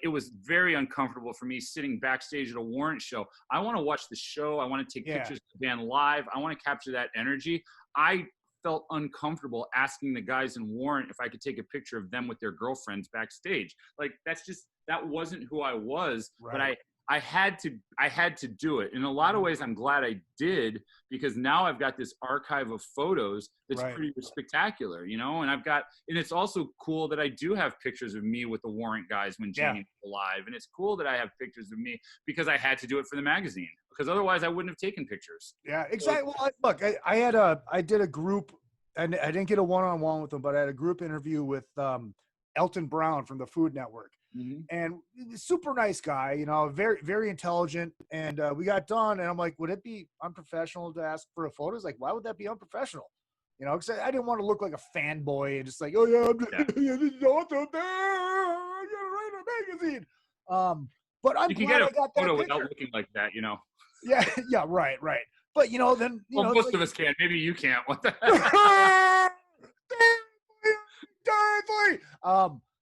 it was very uncomfortable for me sitting backstage at a Warrant show. I want to watch the show. I want to take pictures of the band live. I want to capture that energy. I felt uncomfortable asking the guys in Warrant if I could take a picture of them with their girlfriends backstage. Like, that wasn't who I was, but I had to do it. In a lot of ways, I'm glad I did, because now I've got this archive of photos that's pretty spectacular, you know. And it's also cool that I do have pictures of me with the Warrant guys when Jamie was alive, and it's cool that I have pictures of me because I had to do it for the magazine, because otherwise I wouldn't have taken pictures. Yeah, exactly. Well, look, I did a group, and I didn't get a one-on-one with them, but I had a group interview with Elton Brown from the Food Network. Mm-hmm. And super nice guy, you know, very, very intelligent. And we got done, and I'm like, would it be unprofessional to ask for a photo? It's like, why would that be unprofessional? You know, because I didn't want to look like a fanboy and just like, oh yeah, I'm just out there, I gotta write a magazine. But I'm glad I got that photo picture. without looking like that, you know. Yeah, right. But you know, then most of us can. Maybe you can't. What the heck?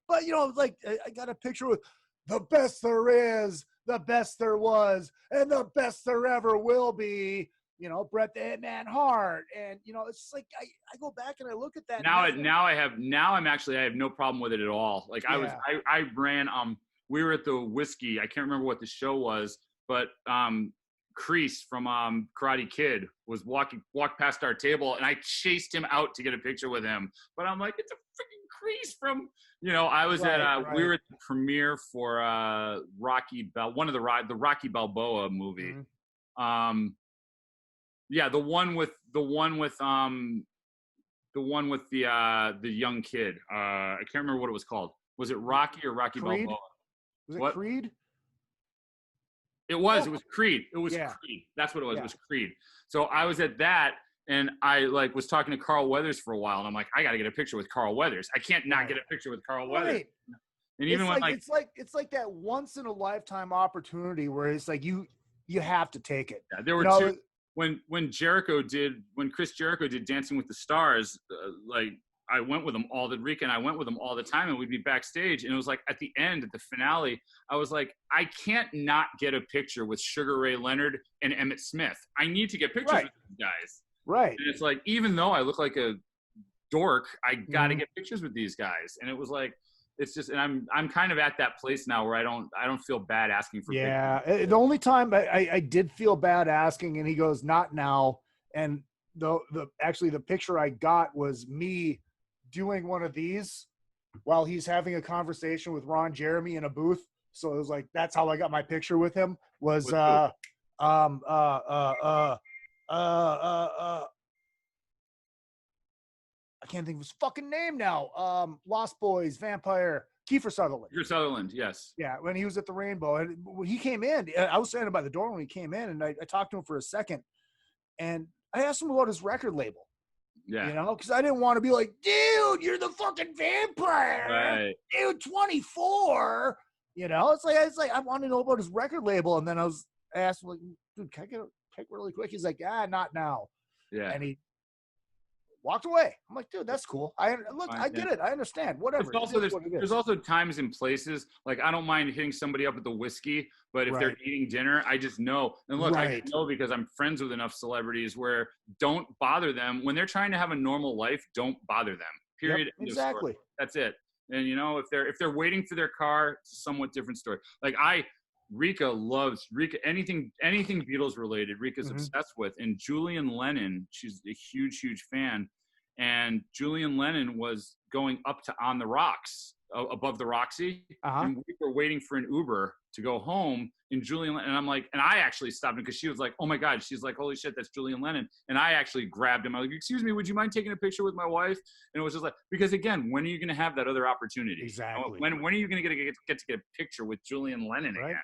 But, you know, like, I got a picture with the best there is, the best there was, and the best there ever will be, you know, Bret the Hitman Hart. And, you know, it's just like, I go back and I look at that. I have no problem with it at all. Like, I ran, we were at the Whiskey. I can't remember what the show was, but Kreese from Karate Kid was walked past our table, and I chased him out to get a picture with him. But I'm like, it's a freaking Kreese from, you know, I was we were at the premiere for the Rocky Balboa movie. Mm-hmm. The one with the young kid. I can't remember what it was called. Was it Rocky or Rocky Creed? Balboa? Was it Creed? It was Creed. It was Creed. That's what it was. It was Creed. So I was at that, and I was talking to Carl Weathers for a while, and I'm like, I got to get a picture with Carl Weathers. I can't not get a picture with Carl Weathers. And even it's like that once in a lifetime opportunity where it's like you have to take it. Yeah, there were two. When Chris Jericho did Dancing with the Stars, I went with him all the weekend. I went with him all the time, and we'd be backstage. And it was like at the end, at the finale, I was like, I can't not get a picture with Sugar Ray Leonard and Emmett Smith. I need to get pictures with these guys. Right. And it's like, even though I look like a dork, I got to get pictures with these guys. And it was like, it's just, and I'm kind of at that place now where I don't feel bad asking for pictures. The only time I did feel bad asking, and he goes, not now. And actually the picture I got was me doing one of these while he's having a conversation with Ron Jeremy in a booth. So it was like, that's how I got my picture with him was, I can't think of his fucking name now. Lost Boys, Vampire, Kiefer Sutherland. Kiefer Sutherland, yes. Yeah, when he was at the Rainbow. And when he came in, I was standing by the door when he came in, and I talked to him for a second. And I asked him about his record label. Yeah. You know, because I didn't want to be like, dude, you're the fucking vampire. Right. Dude, 24. You know, it's like I want to know about his record label. And then I asked him, like, dude, can I get a pic really quick? He's like, not now. Yeah. And he walked away. I'm like, dude, that's cool. I get it. I understand. Whatever. There's also times and places, like, I don't mind hitting somebody up at the whiskey, but if they're eating dinner, I just know. And look, I just know because I'm friends with enough celebrities where don't bother them. When they're trying to have a normal life, don't bother them. Period. Yep, exactly. That's it. And, you know, if they're waiting for their car, it's a somewhat different story. Like, Rika loves anything Beatles related. Rika's obsessed with. And Julian Lennon, she's a huge fan. And Julian Lennon was going up to On the Rocks above the Roxy, and we were waiting for an Uber to go home. And Julian, and I'm like, and I actually stopped him because she was like, "Oh my God!" She's like, "Holy shit, that's Julian Lennon!" And I actually grabbed him. I was like, "Excuse me, would you mind taking a picture with my wife?" And it was just like, because again, when are you going to have that other opportunity? Exactly. When are you going to get a picture with Julian Lennon again?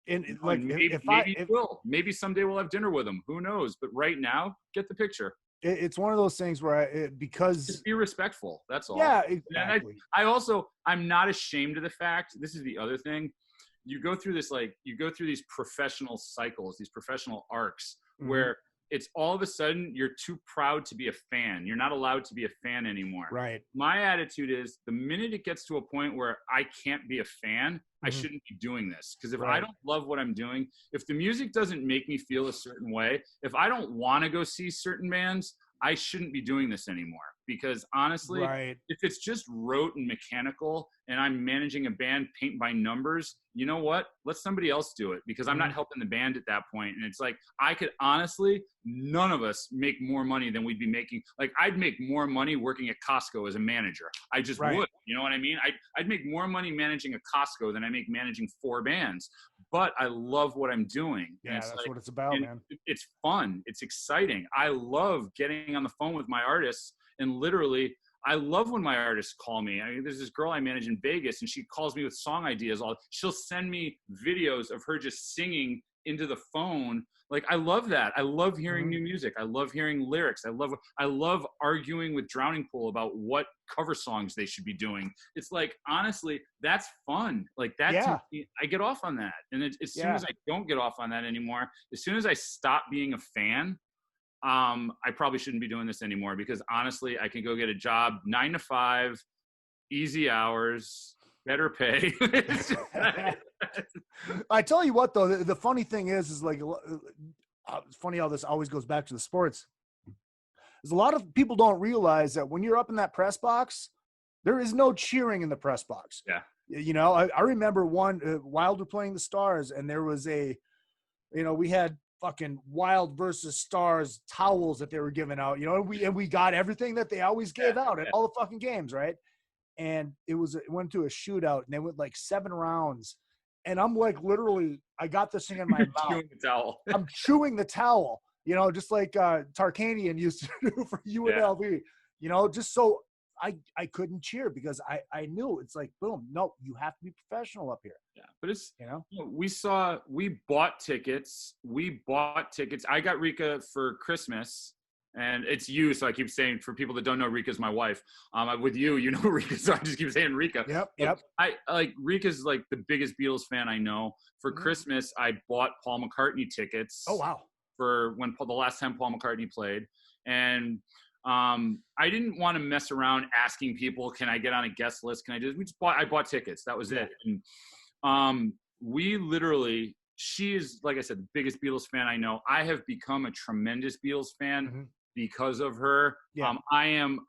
And like, maybe someday we'll have dinner with him. Who knows? But right now, get the picture. It's one of those things where because just be respectful. That's all. Yeah, exactly. And I'm not ashamed of the fact. This is the other thing. You go through these professional cycles, these professional arcs where it's all of a sudden you're too proud to be a fan. You're not allowed to be a fan anymore. Right. My attitude is the minute it gets to a point where I can't be a fan, I shouldn't be doing this. Because if I don't love what I'm doing, if the music doesn't make me feel a certain way, if I don't want to go see certain bands, I shouldn't be doing this anymore. Because honestly, if it's just rote and mechanical and I'm managing a band paint by numbers, you know what? Let somebody else do it, because I'm not helping the band at that point. And it's like, I could honestly, none of us make more money than we'd be making. Like, I'd make more money working at Costco as a manager. I just would. You know what I mean? I'd make more money managing a Costco than I make managing 4 bands. But I love what I'm doing. Yeah, that's what it's about, man. It's fun. It's exciting. I love getting on the phone with my artists. And literally, I love when my artists call me. I mean, there's this girl I manage in Vegas, and she calls me with song ideas. She'll send me videos of her just singing into the phone. Like, I love that. I love hearing new music. I love hearing lyrics. I love arguing with Drowning Pool about what cover songs they should be doing. It's like, honestly, that's fun. Like, that, I get off on that. And as soon as I don't get off on that anymore, as soon as I stop being a fan, I probably shouldn't be doing this anymore, because honestly, I can go get a job 9 to 5, easy hours, better pay. I tell you what, though, the funny thing is like, it's funny how this always goes back to the sports. There's a lot of people don't realize that when you're up in that press box, there is no cheering in the press box. Yeah. You know, I remember Wild were playing the Stars, and there was we had fucking Wild versus Stars towels that they were giving out, you know, and we got everything that they always gave out at all the fucking games, right? And it went to a shootout, and they went like 7 rounds, and I'm like, literally, I got this thing in my mouth. Chewing the towel. I'm chewing the towel, you know, just like Tarkanian used to do for UNLV, you know, just so I couldn't cheer, because I knew it's like, boom, no, you have to be professional up here. Yeah, but it's, you know, we bought tickets. I got Rika for Christmas, and it's you, so I keep saying, for people that don't know, Rika's my wife. With you, you know Rika, so I just keep saying Rika. Yep. Rika's like the biggest Beatles fan I know. For Christmas, I bought Paul McCartney tickets. Oh, wow. For the last time Paul McCartney played. And I didn't want to mess around asking people, can I get on a guest list? I bought tickets. That was it. And we literally, she is, like I said, the biggest Beatles fan I know. I have become a tremendous Beatles fan because of her. Yeah. I am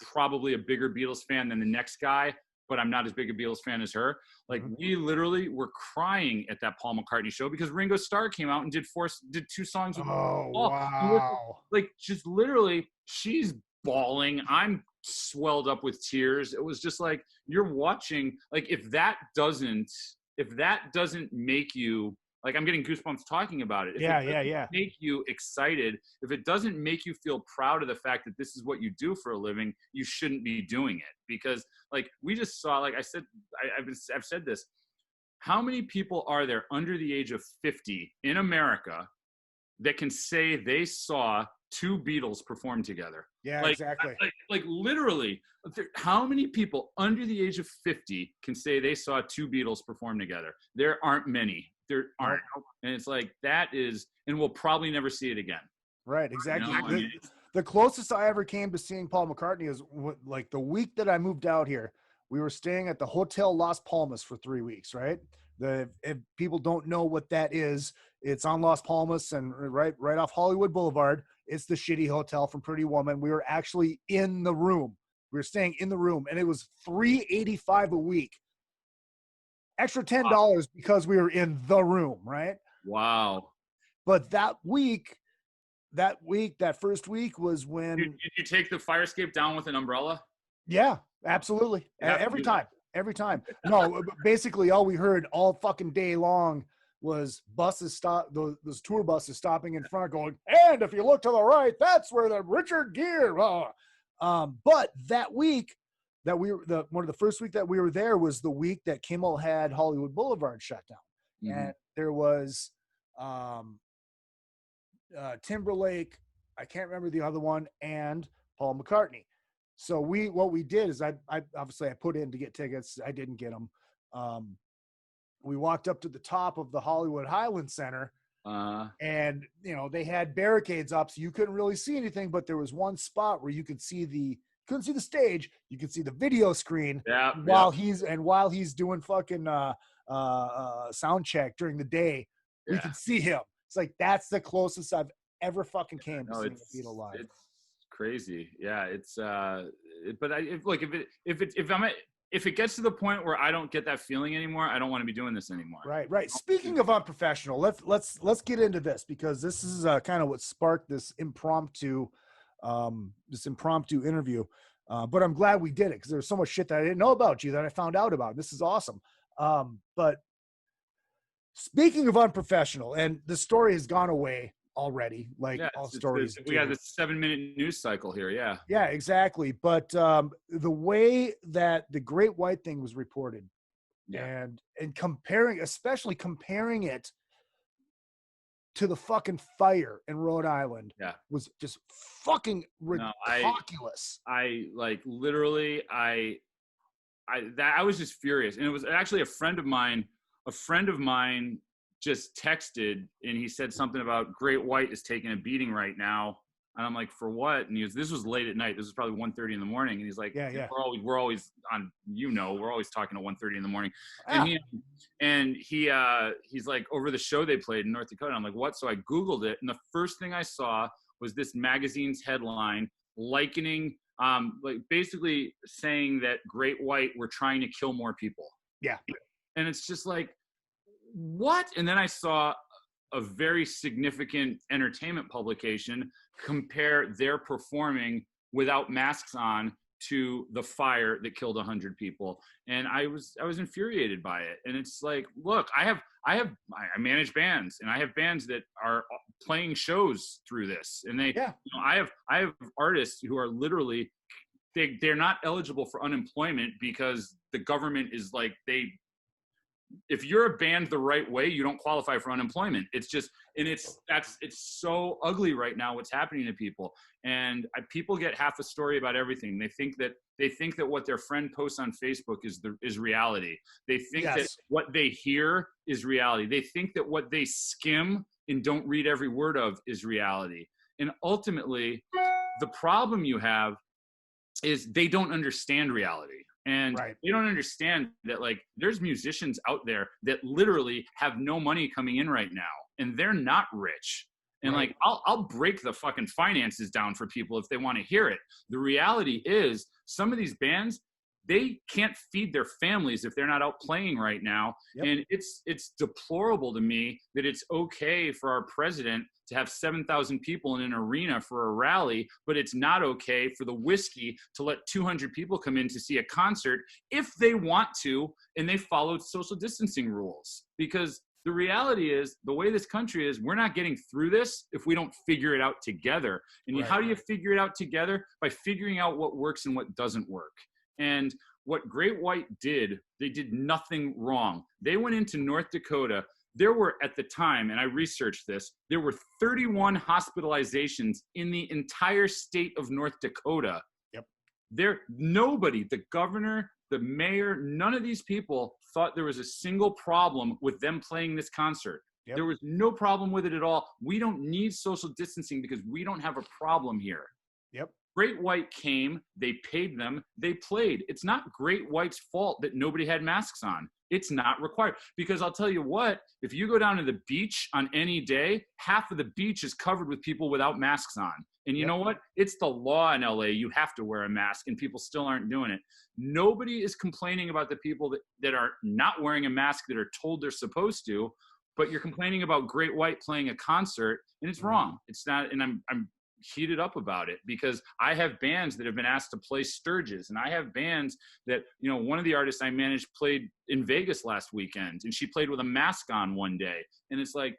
probably a bigger Beatles fan than the next guy, but I'm not as big a Beatles fan as her. Like we literally were crying at that Paul McCartney show because Ringo Starr came out and did 2 songs with Oh, Paul. wow. Like just literally, she's bawling. I'm swelled up with tears. It was just like you're watching. Like if that doesn't make you, like, I'm getting goosebumps talking about it. If it doesn't make you excited, if it doesn't make you feel proud of the fact that this is what you do for a living, you shouldn't be doing it. Because, like, we just saw, like I said, I've said this. How many people are there under the age of 50 in America that can say they saw 2 Beatles perform together? Yeah, like, exactly. Like literally, how many people under the age of 50 can say they saw 2 Beatles perform together? There aren't many. There aren't. And it's like, that is, and we'll probably never see it again. Right, exactly. You know? The closest I ever came to seeing Paul McCartney is like the week that I moved out here. We were staying at the Hotel Las Palmas for 3 weeks, right? If people don't know what that is, it's on Las Palmas and right off Hollywood Boulevard. It's the shitty hotel from Pretty Woman. We were actually in the room. We were staying in the room, and it was $385 a week. Extra $10 because we were in the room, right? Wow. But that first week was when... Did you take the fire escape down with an umbrella? Yeah, absolutely. Every time. No, basically all we heard all fucking day long was buses those tour buses stopping in front going, and if you look to the right, that's where the Richard Gere. But that week that one of the first week that we were there was the week that Kimmel had Hollywood Boulevard shut down. Mm-hmm. And there was Timberlake, I can't remember the other one, and Paul McCartney. So what we did is I obviously I put in to get tickets. I didn't get them. We walked up to the top of the Hollywood Highland Center, and they had barricades up, so you couldn't really see anything. But there was one spot where you could see couldn't see the stage. You could see the video screen while he's doing fucking sound check during the day. Yeah. We could see him. It's like that's the closest I've ever fucking came to seeing the Beatles live. It's crazy. Yeah, it's if it gets to the point where I don't get that feeling anymore, I don't want to be doing this anymore. Right. Speaking of unprofessional, let's get into this because this is kind of what sparked this impromptu interview. But I'm glad we did it because there's so much shit that I didn't know about you that I found out about. This is awesome. But speaking of unprofessional, and the story has gone away already, all stories. We got this 7-minute news cycle here. Yeah, exactly. But the way that the Great White thing was reported, and especially comparing it to the fucking fire in Rhode Island, was just fucking ridiculous. I was just furious, and it was actually a friend of mine just texted, and he said something about Great White is taking a beating right now. And I'm like, for what? And this was late at night. This was probably 1:30 in the morning. And he's like, we're always on, we're always talking at 1:30 in the morning. And he's like, over the show they played in North Dakota. And I'm like, what? So I Googled it. And the first thing I saw was this magazine's headline likening, basically saying that Great White were trying to kill more people. Yeah. And it's just like, what? And then I saw a very significant entertainment publication compare their performing without masks on to the fire that killed 100 people. And I was infuriated by it. And it's like, look, I manage bands, and I have bands that are playing shows through this. And I have artists who are literally, they're not eligible for unemployment because the government is like, if you're a band the right way, you don't qualify for unemployment. It's just, and it's so ugly right now what's happening to people. And people get half a story about everything. They think that what their friend posts on Facebook is reality. They think that what they hear is reality. They think that what they skim and don't read every word of is reality. And ultimately, the problem you have is they don't understand reality. And they don't understand that, like, there's musicians out there that literally have no money coming in right now, and they're not rich. And like, I'll break the fucking finances down for people if they want to hear it. The reality is some of these bands, they can't feed their families if they're not out playing right now. Yep. And it's deplorable to me that it's okay for our president to have 7,000 people in an arena for a rally, but it's not okay for the whiskey to let 200 people come in to see a concert if they want to, and they followed social distancing rules. Because the reality is, the way this country is, we're not getting through this if we don't figure it out together. And how do you figure it out together? By figuring out what works and what doesn't work. And what Great White did, they did nothing wrong. They went into North Dakota. There were, at the time, and I researched this, there were 31 hospitalizations in the entire state of North Dakota. Nobody, the governor, the mayor, none of these people thought there was a single problem with them playing this concert. There was no problem with it at all. We don't need social distancing because we don't have a problem here. Great White came, they paid them, they played. It's not Great White's fault that nobody had masks on. It's not required. Because I'll tell you what, if you go down to the beach on any day, half of the beach is covered with people without masks on. And you know what? It's the law in LA. You have to wear a mask, and people still aren't doing it. Nobody is complaining about the people that are not wearing a mask that are told they're supposed to, but you're complaining about Great White playing a concert, and it's wrong. It's not, and I'm heated up about it because I have bands that have been asked to play Sturgis, and I have bands that, you know, one of the artists I managed played in Vegas last weekend, and she played with a mask on one day. And it's like,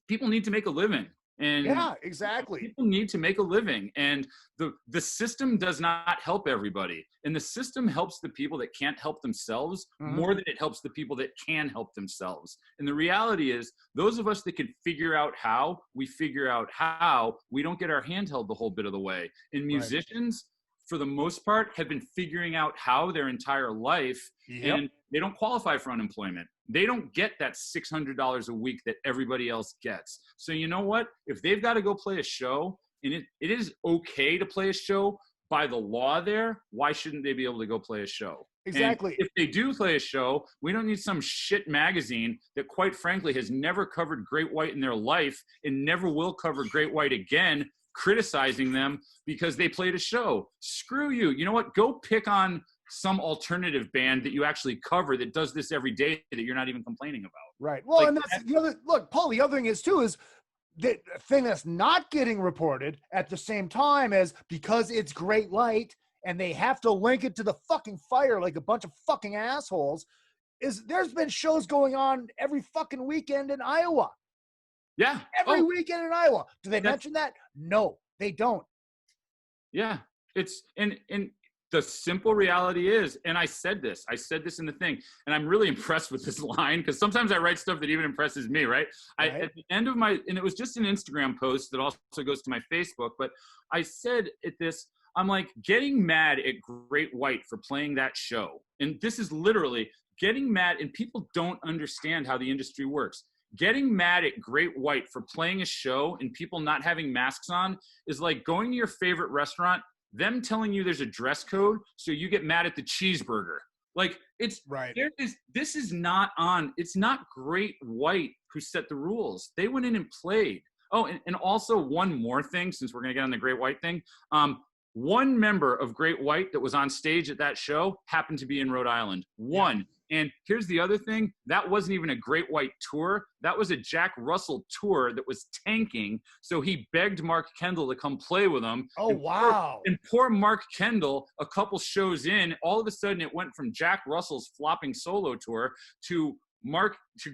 people need to make a living. And yeah, exactly. People need to make a living, and the system does not help everybody. And the system helps the people that can't help themselves more than it helps the people that can help themselves. And the reality is, those of us that can figure out how, we figure out how. We don't get our hand held the whole bit of the way. And musicians, for the most part, have been figuring out how their entire life, and they don't qualify for unemployment. They don't get that $600 a week that everybody else gets. So you know what? If they've got to go play a show, and it is okay to play a show by the law there, why shouldn't they be able to go play a show? Exactly. And if they do play a show, we don't need some shit magazine that, quite frankly, has never covered Great White in their life and never will cover Great White again, criticizing them because they played a show. Screw you. You know what? Go pick on some alternative band that you actually cover that does this every day that you're not even complaining about. Right. Well, and that's the other, look, Paul, the other thing is too, is the thing that's not getting reported at the same time as, because it's Great Light and they have to link it to the fucking fire like a bunch of fucking assholes, is there's been shows going on every fucking weekend in Iowa. Yeah. Every weekend in Iowa. Do they mention that? No, they don't. Yeah. It's, and the simple reality is, and I said this in the thing, and I'm really impressed with this line, because sometimes I write stuff that even impresses me, right? At the end of and it was just an Instagram post that also goes to my Facebook, but I said at this, I'm like, getting mad at Great White for playing that show. And this is literally getting mad, and people don't understand how the industry works. Getting mad at Great White for playing a show and people not having masks on is like going to your favorite restaurant, them telling you there's a dress code, so you get mad at the cheeseburger. Like, it's this is not on. It's not Great White who set the rules. They went in and played. Oh, and also one more thing, since we're gonna get on the Great White thing. One member of Great White that was on stage at that show happened to be in Rhode Island. One. And here's the other thing. That wasn't even a Great White tour. That was a Jack Russell tour that was tanking. So he begged Mark Kendall to come play with him. Oh, wow. And poor Mark Kendall, a couple shows in, all of a sudden it went from Jack Russell's flopping solo tour to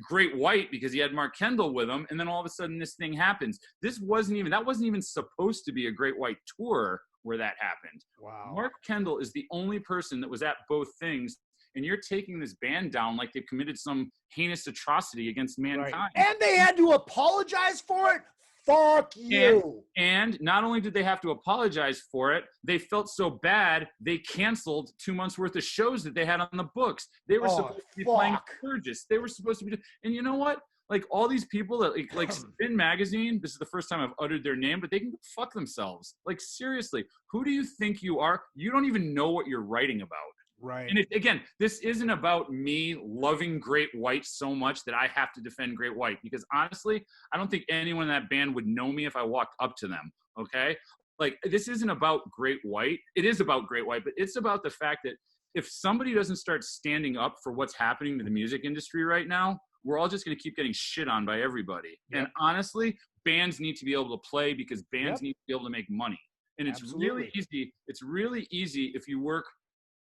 Great White because he had Mark Kendall with him. And then all of a sudden this thing happens. That wasn't even supposed to be a Great White tour where that happened. Wow. Mark Kendall is the only person that was at both things. And you're taking this band down like they've committed some heinous atrocity against mankind. Right. And they had to apologize for it? Fuck you. And not only did they have to apologize for it, they felt so bad, they canceled 2 months worth of shows that they had on the books. They were supposed to be playing Sturgis. They were supposed to be, and you know what? Like, all these people that like Spin Magazine, this is the first time I've uttered their name, but they can fuck themselves. Like, seriously, who do you think you are? You don't even know what you're writing about. Right. And again, this isn't about me loving Great White so much that I have to defend Great White, because honestly, I don't think anyone in that band would know me if I walked up to them. Okay. Like, this isn't about Great White. It is about Great White, but it's about the fact that if somebody doesn't start standing up for what's happening to the music industry right now, we're all just going to keep getting shit on by everybody. Yep. And honestly, bands need to be able to play because bands need to be able to make money. And it's really easy. It's really easy if you work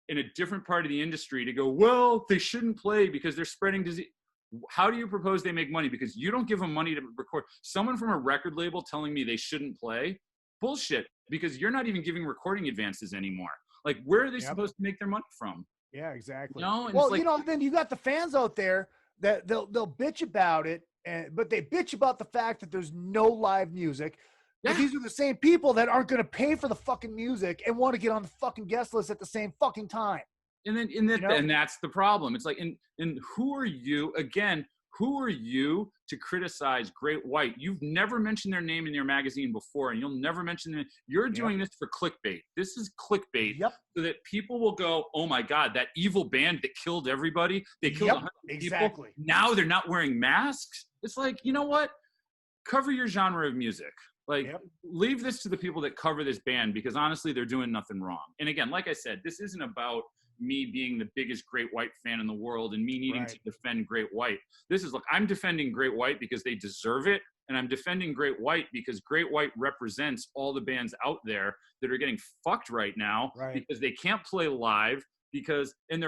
in a different part of the industry to go, well, they shouldn't play because they're spreading disease. How do you propose they make money? Because you don't give them money to record. Someone from a record label telling me they shouldn't play, bullshit, because you're not even giving recording advances anymore. Like, where are they supposed to make their money from? Yeah, exactly. You know? And well, it's like, then you got the fans out there that they'll bitch about it, but they bitch about the fact that there's no live music. But these are the same people that aren't going to pay for the fucking music and want to get on the fucking guest list at the same fucking time. And that's the problem. It's like, and who are you, again, who are you to criticize Great White? You've never mentioned their name in your magazine before, and you'll never mention them. You're doing this for clickbait. This is clickbait so that people will go, oh my God, that evil band that killed everybody, they killed 100 people. Now they're not wearing masks. It's like, you know what? Cover your genre of music. Like, leave this to the people that cover this band, because honestly, they're doing nothing wrong. And again, like I said, this isn't about me being the biggest Great White fan in the world and me needing to defend Great White. This is, look, I'm defending Great White because they deserve it. And I'm defending Great White because Great White represents all the bands out there that are getting fucked right now because they can't play live. Because, and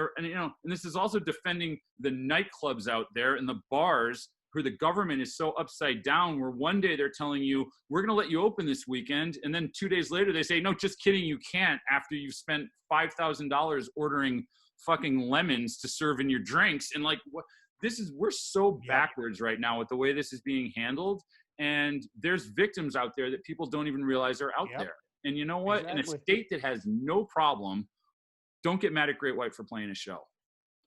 this is also defending the nightclubs out there and the bars where the government is so upside down, where one day they're telling you, we're going to let you open this weekend. And then 2 days later, they say, no, just kidding, you can't, after you've spent $5,000 ordering fucking lemons to serve in your drinks. And like, what? We're so backwards right now with the way this is being handled. And there's victims out there that people don't even realize are out there. And you know what? In a state that has no problem, don't get mad at Great White for playing a show.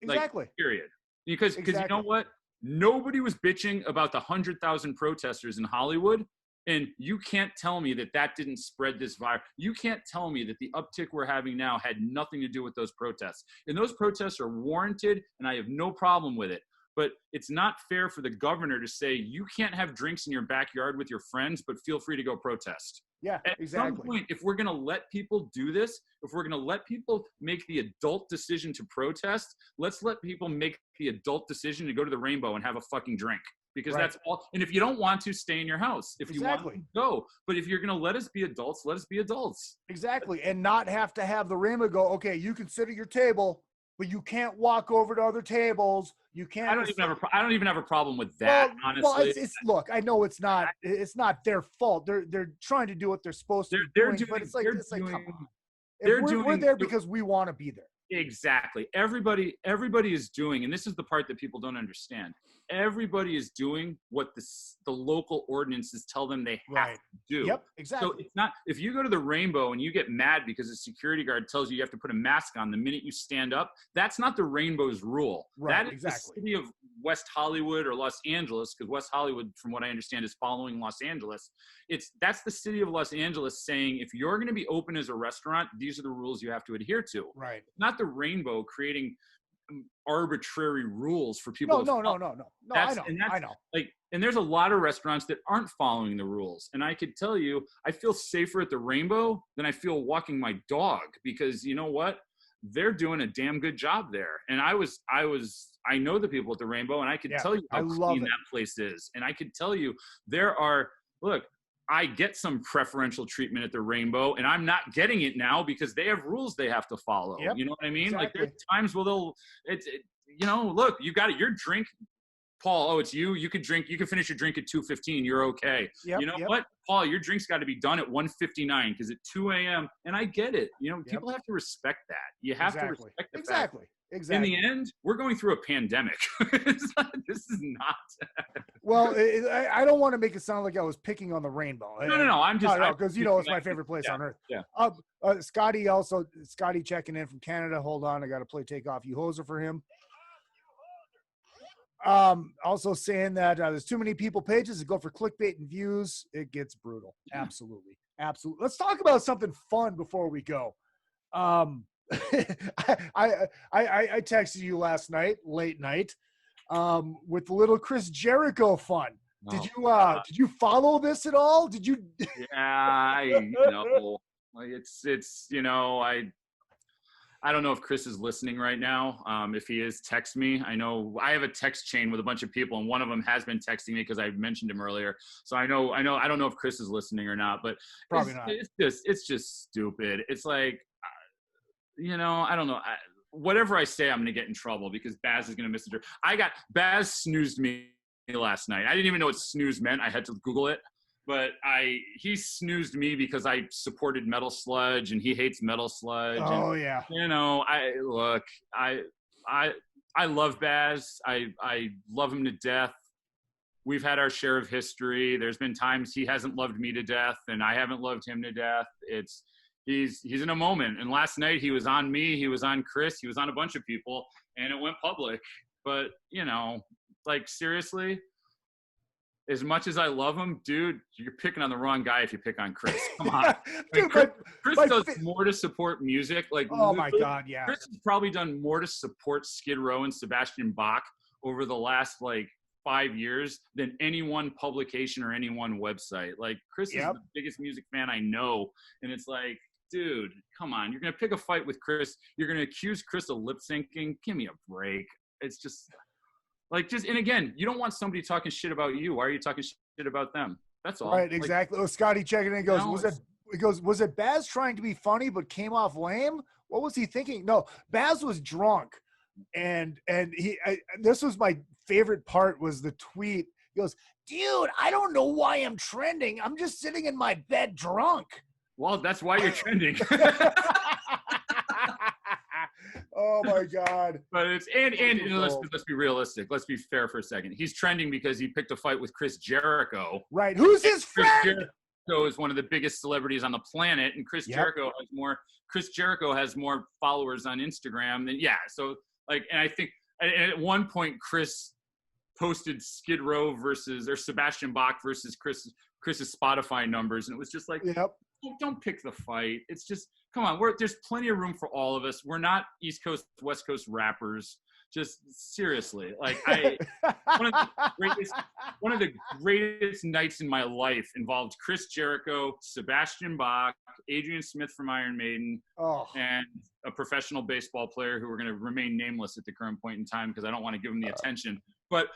Exactly. Like, period. Because you know what? Nobody was bitching about the 100,000 protesters in Hollywood, and you can't tell me that didn't spread this virus. You can't tell me that the uptick we're having now had nothing to do with those protests. And those protests are warranted, and I have no problem with it. But it's not fair for the governor to say, you can't have drinks in your backyard with your friends, but feel free to go protest. Yeah, At some point, if we're going to let people do this, if we're going to let people make the adult decision to protest, let's let people make the adult decision to go to the Rainbow and have a fucking drink. Because that's all. And if you don't want to, stay in your house. If you want to, go. But if you're going to let us be adults, let us be adults. Exactly. And not have to have the Rainbow go, okay, you can sit at your table, but you can't walk over to other tables. You can't. I don't even have a problem with that. Honestly, well, look. I know it's not their fault. They're trying to do what they're supposed to be doing. But it's like come on. We're there because we want to be there. Exactly. Everybody is doing, and this is the part that people don't understand. Everybody is doing what the local ordinances tell them they have to do. Yep, exactly. So it's not, if you go to the Rainbow and you get mad because a security guard tells you have to put a mask on the minute you stand up, that's not the Rainbow's rule. Right, that is the city of West Hollywood or Los Angeles, because West Hollywood, from what I understand, is following Los Angeles. That's the city of Los Angeles saying, if you're going to be open as a restaurant, these are the rules you have to adhere to. Right. Not the Rainbow creating arbitrary rules for people. No. I know. Like, and there's a lot of restaurants that aren't following the rules. And I could tell you, I feel safer at the Rainbow than I feel walking my dog, because you know what? They're doing a damn good job there. And I know the people at the Rainbow, and I could tell you how clean that place is. And I could tell you I get some preferential treatment at the Rainbow, and I'm not getting it now because they have rules they have to follow. Yep, you know what I mean? exactly. Like, there are times where look, you got it. Your drink, Paul. Oh, it's you. You can finish your drink at 2:15. You're okay. Yep, you know what, Paul? Your drink's got to be done at 1:59 because at 2 a.m. And I get it. You know, people have to respect that. You have to respect the fact. Exactly. In the end, we're going through a pandemic. This is not. Well, I don't want to make it sound like I was picking on the Rainbow. No. I'm just because it's my favorite place on earth. Yeah. Scotty checking in from Canada. Hold on, I got to play "Take Off You Hoser" for him. Also saying that there's too many people pages that go for clickbait and views. It gets brutal. Absolutely. Let's talk about something fun before we go. I texted you last night, late night, with the little Chris Jericho fun. Did you follow this at all? Did you? Yeah, like it's I don't know if Chris is listening right now. If he is, text me. I know I have a text chain with a bunch of people, and one of them has been texting me because I mentioned him earlier. So I know. I don't know if Chris is listening or not, but probably not. It's just stupid. It's like, I don't know. Whatever I say, I'm going to get in trouble because Baz is going to misinterpret. Baz snoozed me last night. I didn't even know what snooze meant. I had to Google it. But he snoozed me because I supported Metal Sludge and he hates Metal Sludge. Oh, and, yeah. I love Baz. I love him to death. We've had our share of history. There's been times he hasn't loved me to death and I haven't loved him to death. He's in a moment. And last night he was on me, he was on Chris, he was on a bunch of people, and it went public. But, like, seriously, as much as I love him, dude, you're picking on the wrong guy if you pick on Chris. Come on. Dude, Chris does more to support music. Like, oh my God, yeah. Chris has probably done more to support Skid Row and Sebastian Bach over the last, 5 years than any one publication or any one website. Like, Chris is the biggest music fan I know. And it's like, dude, come on. You're going to pick a fight with Chris. You're going to accuse Chris of lip syncing. Give me a break. It's just... and again, you don't want somebody talking shit about you. Why are you talking shit about them? That's all. Right, exactly. Scotty checking in goes, was it Baz trying to be funny but came off lame? What was he thinking? No, Baz was drunk. And this was my favorite part was the tweet. He goes, dude, I don't know why I'm trending. I'm just sitting in my bed drunk. Well, that's why you're trending. Oh my God! But it's and let's be realistic. Let's be fair for a second. He's trending because he picked a fight with Chris Jericho. Right? Who's his friend? Chris Jericho is one of the biggest celebrities on the planet, and Chris Jericho has more followers on Instagram than So and I think at one point Chris posted Skid Row or Sebastian Bach versus Chris's Spotify numbers, and it was just like, don't pick the fight. It's just, come on, there's plenty of room for all of us. We're not East Coast, West Coast rappers. Just seriously, one of the greatest nights in my life involved Chris Jericho, Sebastian Bach, Adrian Smith from Iron Maiden, and a professional baseball player who we're going to remain nameless at the current point in time because I don't want to give him the attention. But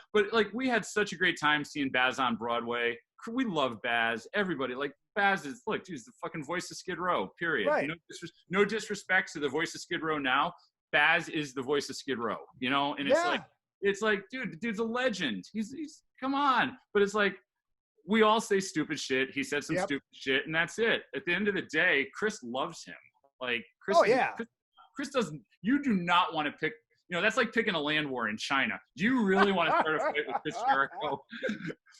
we had such a great time seeing Baz on Broadway. We love Baz. Everybody, Baz is, he's the fucking voice of Skid Row, period. Right. No disrespect to the voice of Skid Row now. Baz is the voice of Skid Row, and it's like, dude, the dude's a legend. He's come on. But it's like, we all say stupid shit. He said some stupid shit, and that's it. At the end of the day, Chris loves him. Chris doesn't, you do not want to pick, that's like picking a land war in China. Do you really want to start a fight with Chris Jericho?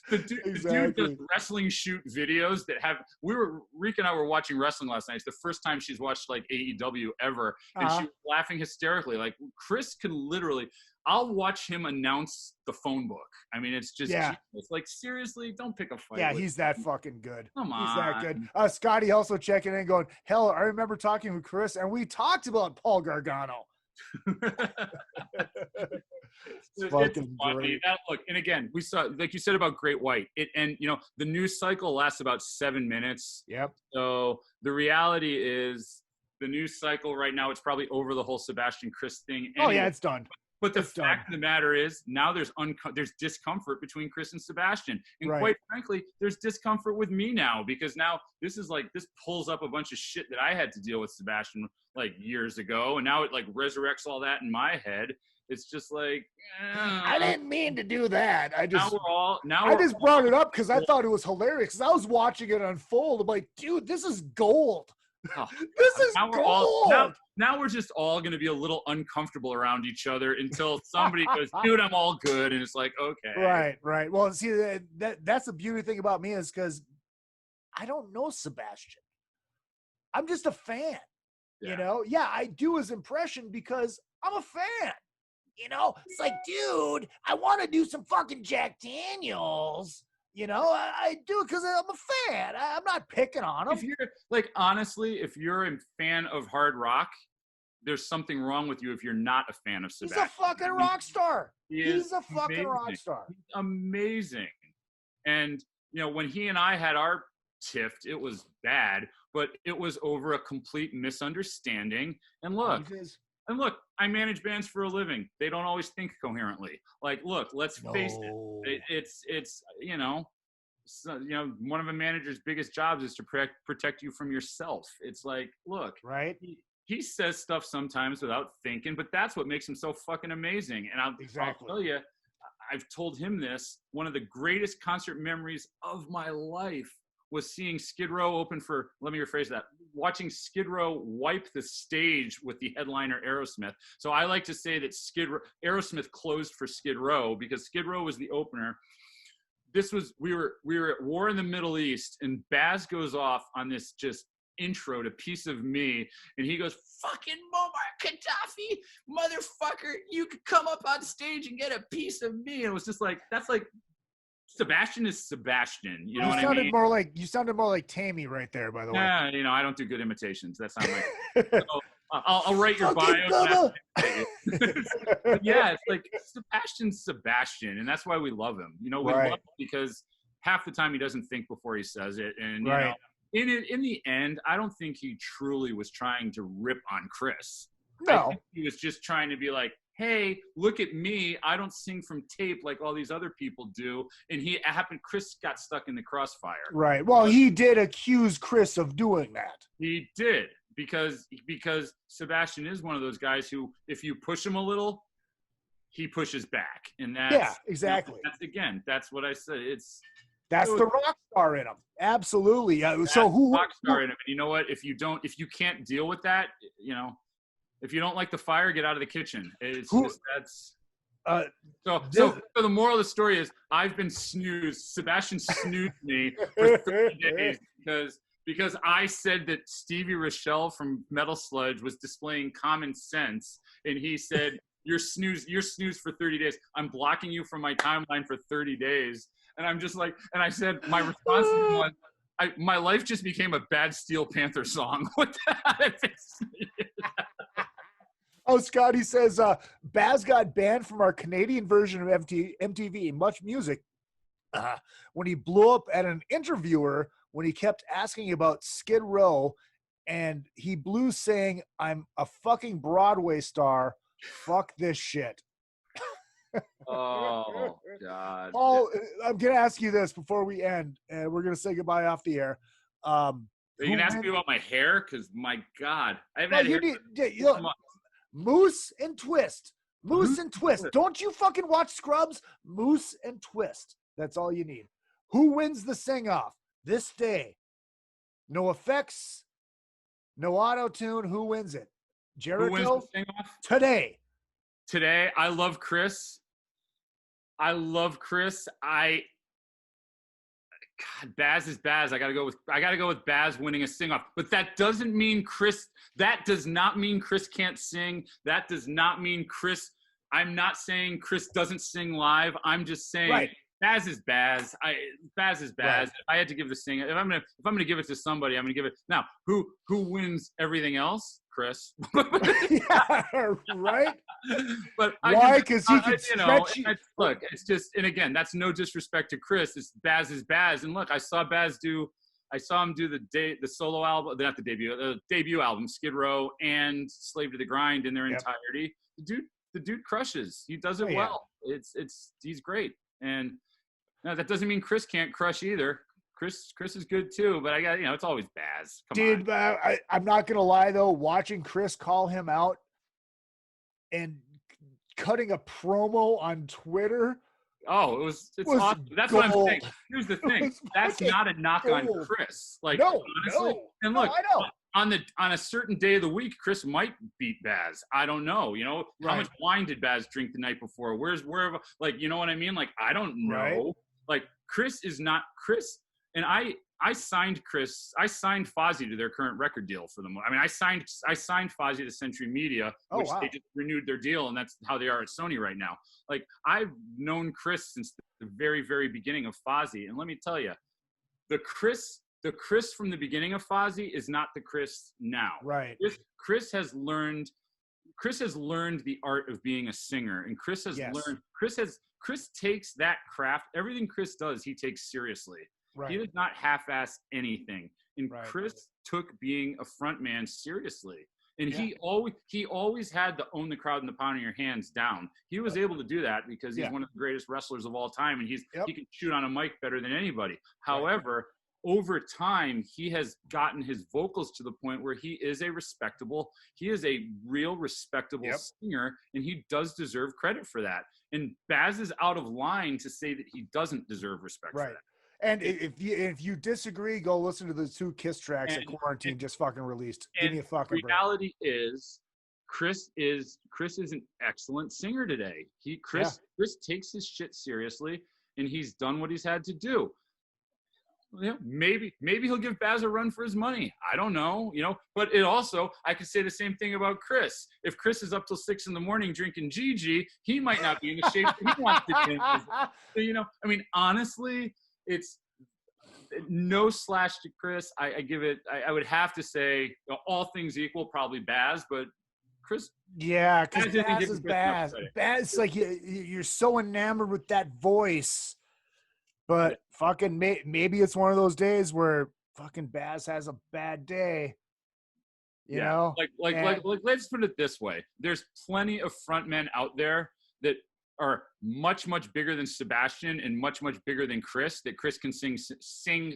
The dude does wrestling shoot videos that have, Rika and I were watching wrestling last night. It's the first time she's watched AEW ever. And she was laughing hysterically. Chris can literally, I'll watch him announce the phone book. I mean, it's just, it's seriously, don't pick a fight. Yeah, he's that fucking good. Come on. He's that good. Scotty also checking in going, hell, I remember talking with Chris and we talked about Paul Gargano. It's funny. Look, and again, we saw, like you said about Great White, the news cycle lasts about 7 minutes. Yep. So the reality is the news cycle right now, it's probably over the whole Sebastian Chris thing. Anyway. Oh yeah, it's done. But the fact of the matter is now there's discomfort between Chris and Sebastian. And quite frankly, there's discomfort with me now because now this pulls up a bunch of shit that I had to deal with Sebastian years ago. And now it resurrects all that in my head. It's just I didn't mean to do that. I just brought it up because I thought it was hilarious because I was watching it unfold. I'm like, dude, this is gold. This is gold. Now we're just all going to be a little uncomfortable around each other until somebody goes, dude, I'm all good. And it's like, okay. Right. Well, see, that's the beauty thing about me is because I don't know Sebastian. I'm just a fan. Yeah, I do his impression because I'm a fan. It's like, dude, I want to do some fucking Jack Daniels. I do it because I'm a fan. I'm not picking on him. If you're honestly, if you're a fan of hard rock, there's something wrong with you if you're not a fan of He's Sebastian. a fucking rock star. He's a fucking amazing. rock star. He's amazing. And, when he and I had our tiff, it was bad, but it was over a complete misunderstanding. And look, I manage bands for a living. They don't always think coherently. Like, look, let's face it. It's one of a manager's biggest jobs is to protect you from yourself. It's like, look, right? He says stuff sometimes without thinking, but that's what makes him so fucking amazing. And I'll tell you, I've told him this. One of the greatest concert memories of my life was seeing Skid Row open for, let me rephrase that, watching Skid Row wipe the stage with the headliner Aerosmith. So I like to say that Aerosmith closed for Skid Row because Skid Row was the opener. We were at war in the Middle East, and Baz goes off on this just intro to Piece of Me, and he goes, fucking Muammar Gaddafi, motherfucker, you could come up on stage and get a piece of me. And it was just like, that's like, Sebastian is Sebastian. You know what I mean? You sounded more like Tammy right there, by the way. Yeah, I don't do good imitations. That's not my. So, I'll write your bio. Yeah, it's like Sebastian's Sebastian, and that's why we love him. We love him because half the time he doesn't think before he says it, and in the end, I don't think he truly was trying to rip on Chris. No, I think he was just trying to be like, hey, look at me. I don't sing from tape like all these other people do. And Chris got stuck in the crossfire. Right. Well, he did accuse Chris of doing that. He did because Sebastian is one of those guys who, if you push him a little, he pushes back. And that's, exactly. That's what I said. That's the rock star in him. Absolutely. So rock star in him? And you know what? If you can't deal with that, if you don't like the fire, get out of the kitchen. So the moral of the story is I've been snoozed. Sebastian snoozed me for 30 days because I said that Stevie Rochelle from Metal Sludge was displaying common sense, and he said, You're snoozed for 30 days. I'm blocking you from my timeline for 30 days. And I'm just like, and I said, my response to him was, my life just became a bad Steel Panther song. What that? Oh, Scotty says, Baz got banned from our Canadian version of MTV, Much Music, when he blew up at an interviewer when he kept asking about Skid Row, and he blew saying, I'm a fucking Broadway star. Fuck this shit. Oh, God. Paul, I'm going to ask you this before we end, and we're going to say goodbye off the air. Are you going to ask me about my hair? Because, my God. I haven't had hair. Moose and Twist. Moose and Twist. Don't you fucking watch Scrubs? Moose and Twist. That's all you need. Who wins the sing-off this day? No effects, no auto-tune. Who wins it? Jericho? Who wins the sing-off? Today, I love Chris. God, Baz is Baz. I gotta go with Baz winning a sing-off. But that doesn't mean Chris. That does not mean Chris can't sing. That does not mean Chris. I'm not saying Chris doesn't sing live. I'm just saying Baz is Baz. Baz is Baz. Right. If I had to give the sing, if I'm gonna give it to somebody, I'm gonna give it now. Who wins everything else? Chris. Yeah, right. But why? Because he can stretch. Look, it's just, and again, that's no disrespect to Chris. It's Baz is Baz, and look, I saw him do the solo album, not the debut album, Skid Row and Slave to the Grind in their entirety. The dude crushes. He does it well. He's great, and no, that doesn't mean Chris can't crush either. Chris is good too, but I got, it's always Baz. Come on. I'm not gonna lie though, watching Chris call him out and cutting a promo on Twitter. Oh, it's awesome. That's gold. What I'm saying. Here's the thing. That's not a knock on Chris. Like, honestly. And look, I know. On a certain day of the week, Chris might beat Baz. I don't know. How much wine did Baz drink the night before? Where? Like, you know what I mean? Like, I don't know. Right. Like, Chris is not Chris. And I signed Fozzy to their current record deal for them. I mean, I signed Fozzy to Century Media, which they just renewed their deal, and that's how they are at Sony right now. Like, I've known Chris since the very, very beginning of Fozzy, and let me tell you, the Chris from the beginning of Fozzy is not the Chris now. Right. Chris has learned Chris has learned the art of being a singer, and Chris has Yes. learned. Chris takes that craft. Everything Chris does, he takes seriously. Right. He does not half-ass anything. And Right. Chris took being a front man seriously. And Yeah. he always had the own the crowd and the pound of your hands down. He was able to do that because he's one of the greatest wrestlers of all time, and he can shoot on a mic better than anybody. However, over time, he has gotten his vocals to the point where he is a real respectable singer, and he does deserve credit for that. And Baz is out of line to say that he doesn't deserve respect for that. And if you disagree, go listen to the 2 Kiss tracks that Quarantine just fucking released. Give me a fucking break. Reality is, Chris is an excellent singer today. Chris takes his shit seriously, and he's done what he's had to do. Yeah, maybe he'll give Baz a run for his money. I don't know, But it also, I could say the same thing about Chris. If Chris is up till 6 a.m. drinking Gigi, he might not be in the shape he wants to be in. So, honestly, it's no slash to Chris. I give it. I would have to say, all things equal, probably Baz, but Chris. Yeah, because Baz is Baz. Baz, like you're so enamored with that voice. But fucking maybe it's one of those days where fucking Baz has a bad day. You know? Like let's put it this way. There's plenty of frontmen out there that are much, much bigger than Sebastian and much, much bigger than Chris that Chris can sing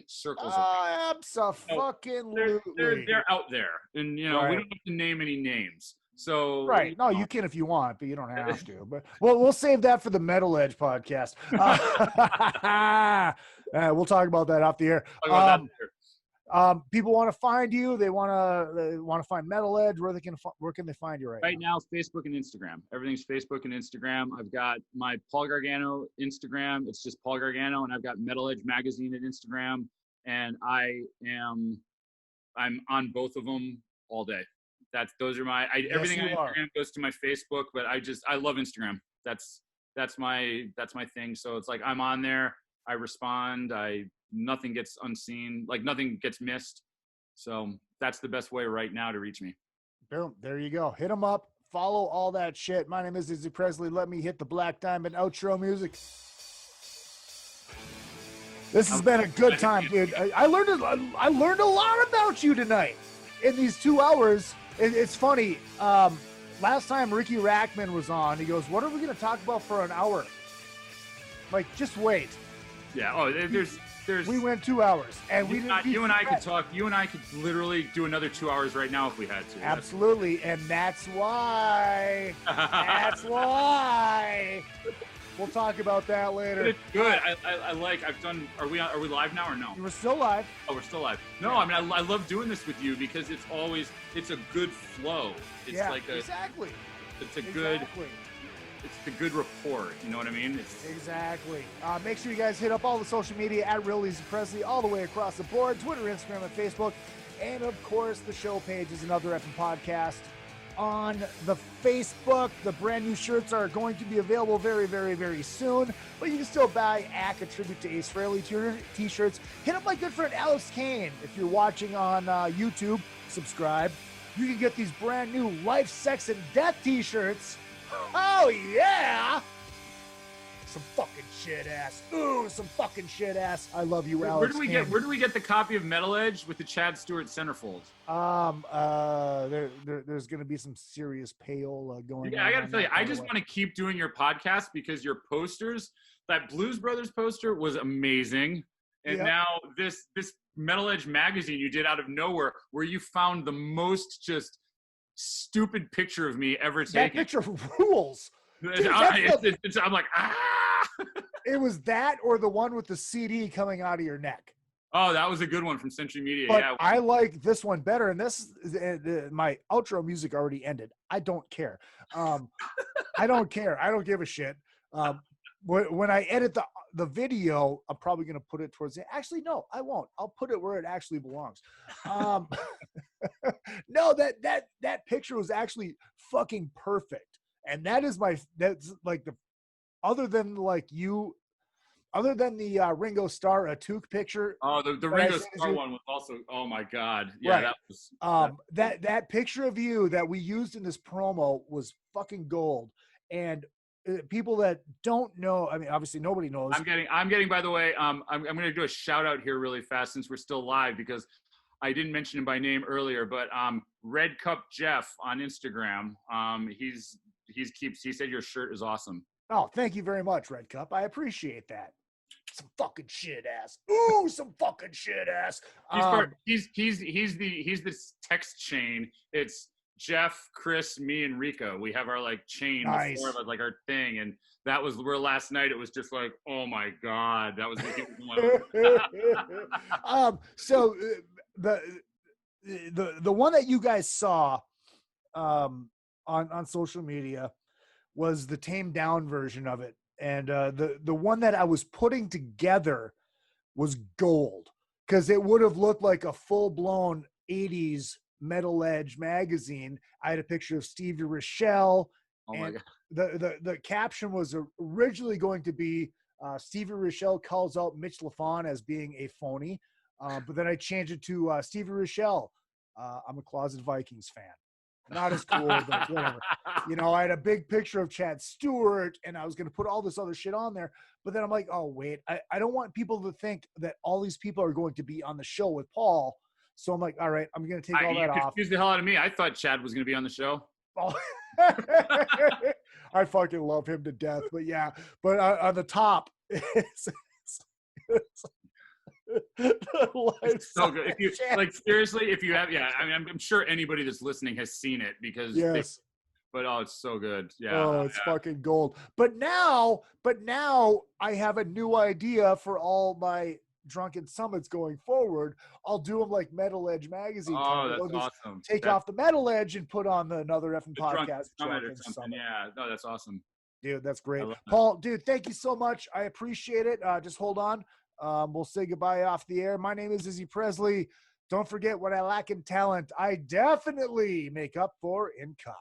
circles around. Absolutely. They're out there. And, we don't have to name any names. So no, you can if you want, but you don't have to. But we'll save that for the Metal Edge podcast. We'll talk about that off the air. People want to find you. They want to find Metal Edge. Where can they find you right now? Facebook and Instagram. Everything's Facebook and Instagram. I've got my Paul Gargano Instagram. It's just Paul Gargano, and I've got Metal Edge Magazine at Instagram. And I'm on both of them all day. Those are my everything on Instagram goes to my Facebook, but I love Instagram. That's my thing. So it's like I'm on there, I respond, nothing gets unseen, like nothing gets missed. So that's the best way right now to reach me. Boom, there you go. Hit them up, follow all that shit. My name is Izzy Presley. Let me hit the Black Diamond outro music. This has been a good time, dude. I learned a lot about you tonight in these 2 hours. It's funny. Last time Ricky Rackman was on, he goes, "What are we going to talk about for an hour?" Like, just wait. Yeah. Oh, there's. We went 2 hours, and you and I could talk. You and I could literally do another 2 hours right now if we had to. Absolutely, and that's why. That's why. We'll talk about that later. It's good. I like. I've done. Are we live now or no? We're still live. Oh, we're still live. No, I mean I love doing this with you because it's a good flow. It's exactly. It's a good. It's the good rapport. You know what I mean? Exactly. Make sure you guys hit up all the social media at Real Izzy Presley all the way across the board: Twitter, Instagram, and Facebook, and of course the show page is Another Effing Podcast. On the Facebook, the brand new shirts are going to be available very, very, very soon. But you can still buy a tribute to Ace Frehley t-shirts. Hit up my good friend Alex Kane. If you're watching on YouTube, subscribe. You can get these brand new Life, Sex, and Death t-shirts. Oh yeah! Some fucking shit ass. Ooh, some fucking shit ass. I love you, Alex. Where do we get the copy of Metal Edge with the Chad Stewart centerfold? There's gonna be some serious payola going on. Yeah, I gotta tell you, I just want to keep doing your podcast because your posters, that Blues Brothers poster was amazing. And now this Metal Edge magazine you did out of nowhere, where you found the most just stupid picture of me ever taken. That picture rules. Dude, I'm like, It was that or the one with the CD coming out of your neck. Oh, that was a good one from Century Media. But yeah, I like this one better. And this, my outro music already ended. I don't care. I don't care. I don't give a shit. When I edit the video, I'm probably going to put it towards the. Actually, no, I won't. I'll put it where it actually belongs. No, that picture was actually fucking perfect. And that's like other than like you, other than the Ringo Starr Took picture. Oh, the Ringo Starr one was also. Oh my God! Yeah, right. that was that picture of you that we used in this promo was fucking gold. And people that don't know, I mean, obviously nobody knows. I'm getting. By the way, I'm going to do a shout out here really fast since we're still live because I didn't mention him by name earlier, but Red Cup Jeff on Instagram. He said your shirt is awesome. Oh, thank you very much, Red Cup. I appreciate that. Some fucking shit ass. Ooh, some fucking shit ass. He's the text chain. It's Jeff, Chris, me, and Rico. We have our like chain, nice. The four of us, like our thing, and that was where last night it was just like, oh my God, that was so the one that you guys saw on social media was the tamed down version of it. And the one that I was putting together was gold because it would have looked like a full-blown 80s Metal Edge magazine. I had a picture of Stevie Rochelle. Oh my God. The caption was originally going to be Stevie Rochelle calls out Mitch LaFon as being a phony. But then I changed it to Stevie Rochelle. I'm a closet Vikings fan. Not as cool, but whatever. You know, I had a big picture of Chad Stewart, and I was going to put all this other shit on there. But then I'm like, oh, wait, I don't want people to think that all these people are going to be on the show with Paul. So I'm like, all right, I'm going to take all that off. Confused the hell out of me. I thought Chad was going to be on the show. Oh. I fucking love him to death. But yeah, but on the top, it's so good. If you like, seriously, if you have, yeah, I mean, I'm sure anybody that's listening has seen it because, but oh, it's so good. Yeah. Oh, it's fucking gold. But now I have a new idea for all my Drunken Summits going forward. I'll do them like Metal Edge magazine. Oh, that's awesome. Take off the Metal Edge and put on another effing podcast. Drunken Summit. Yeah. No, that's awesome. Dude, that's great. Paul, dude, thank you so much. I appreciate it. Just hold on. We'll say goodbye off the air. My name is Izzy Presley. Don't forget, what I lack in talent, I definitely make up for in cock.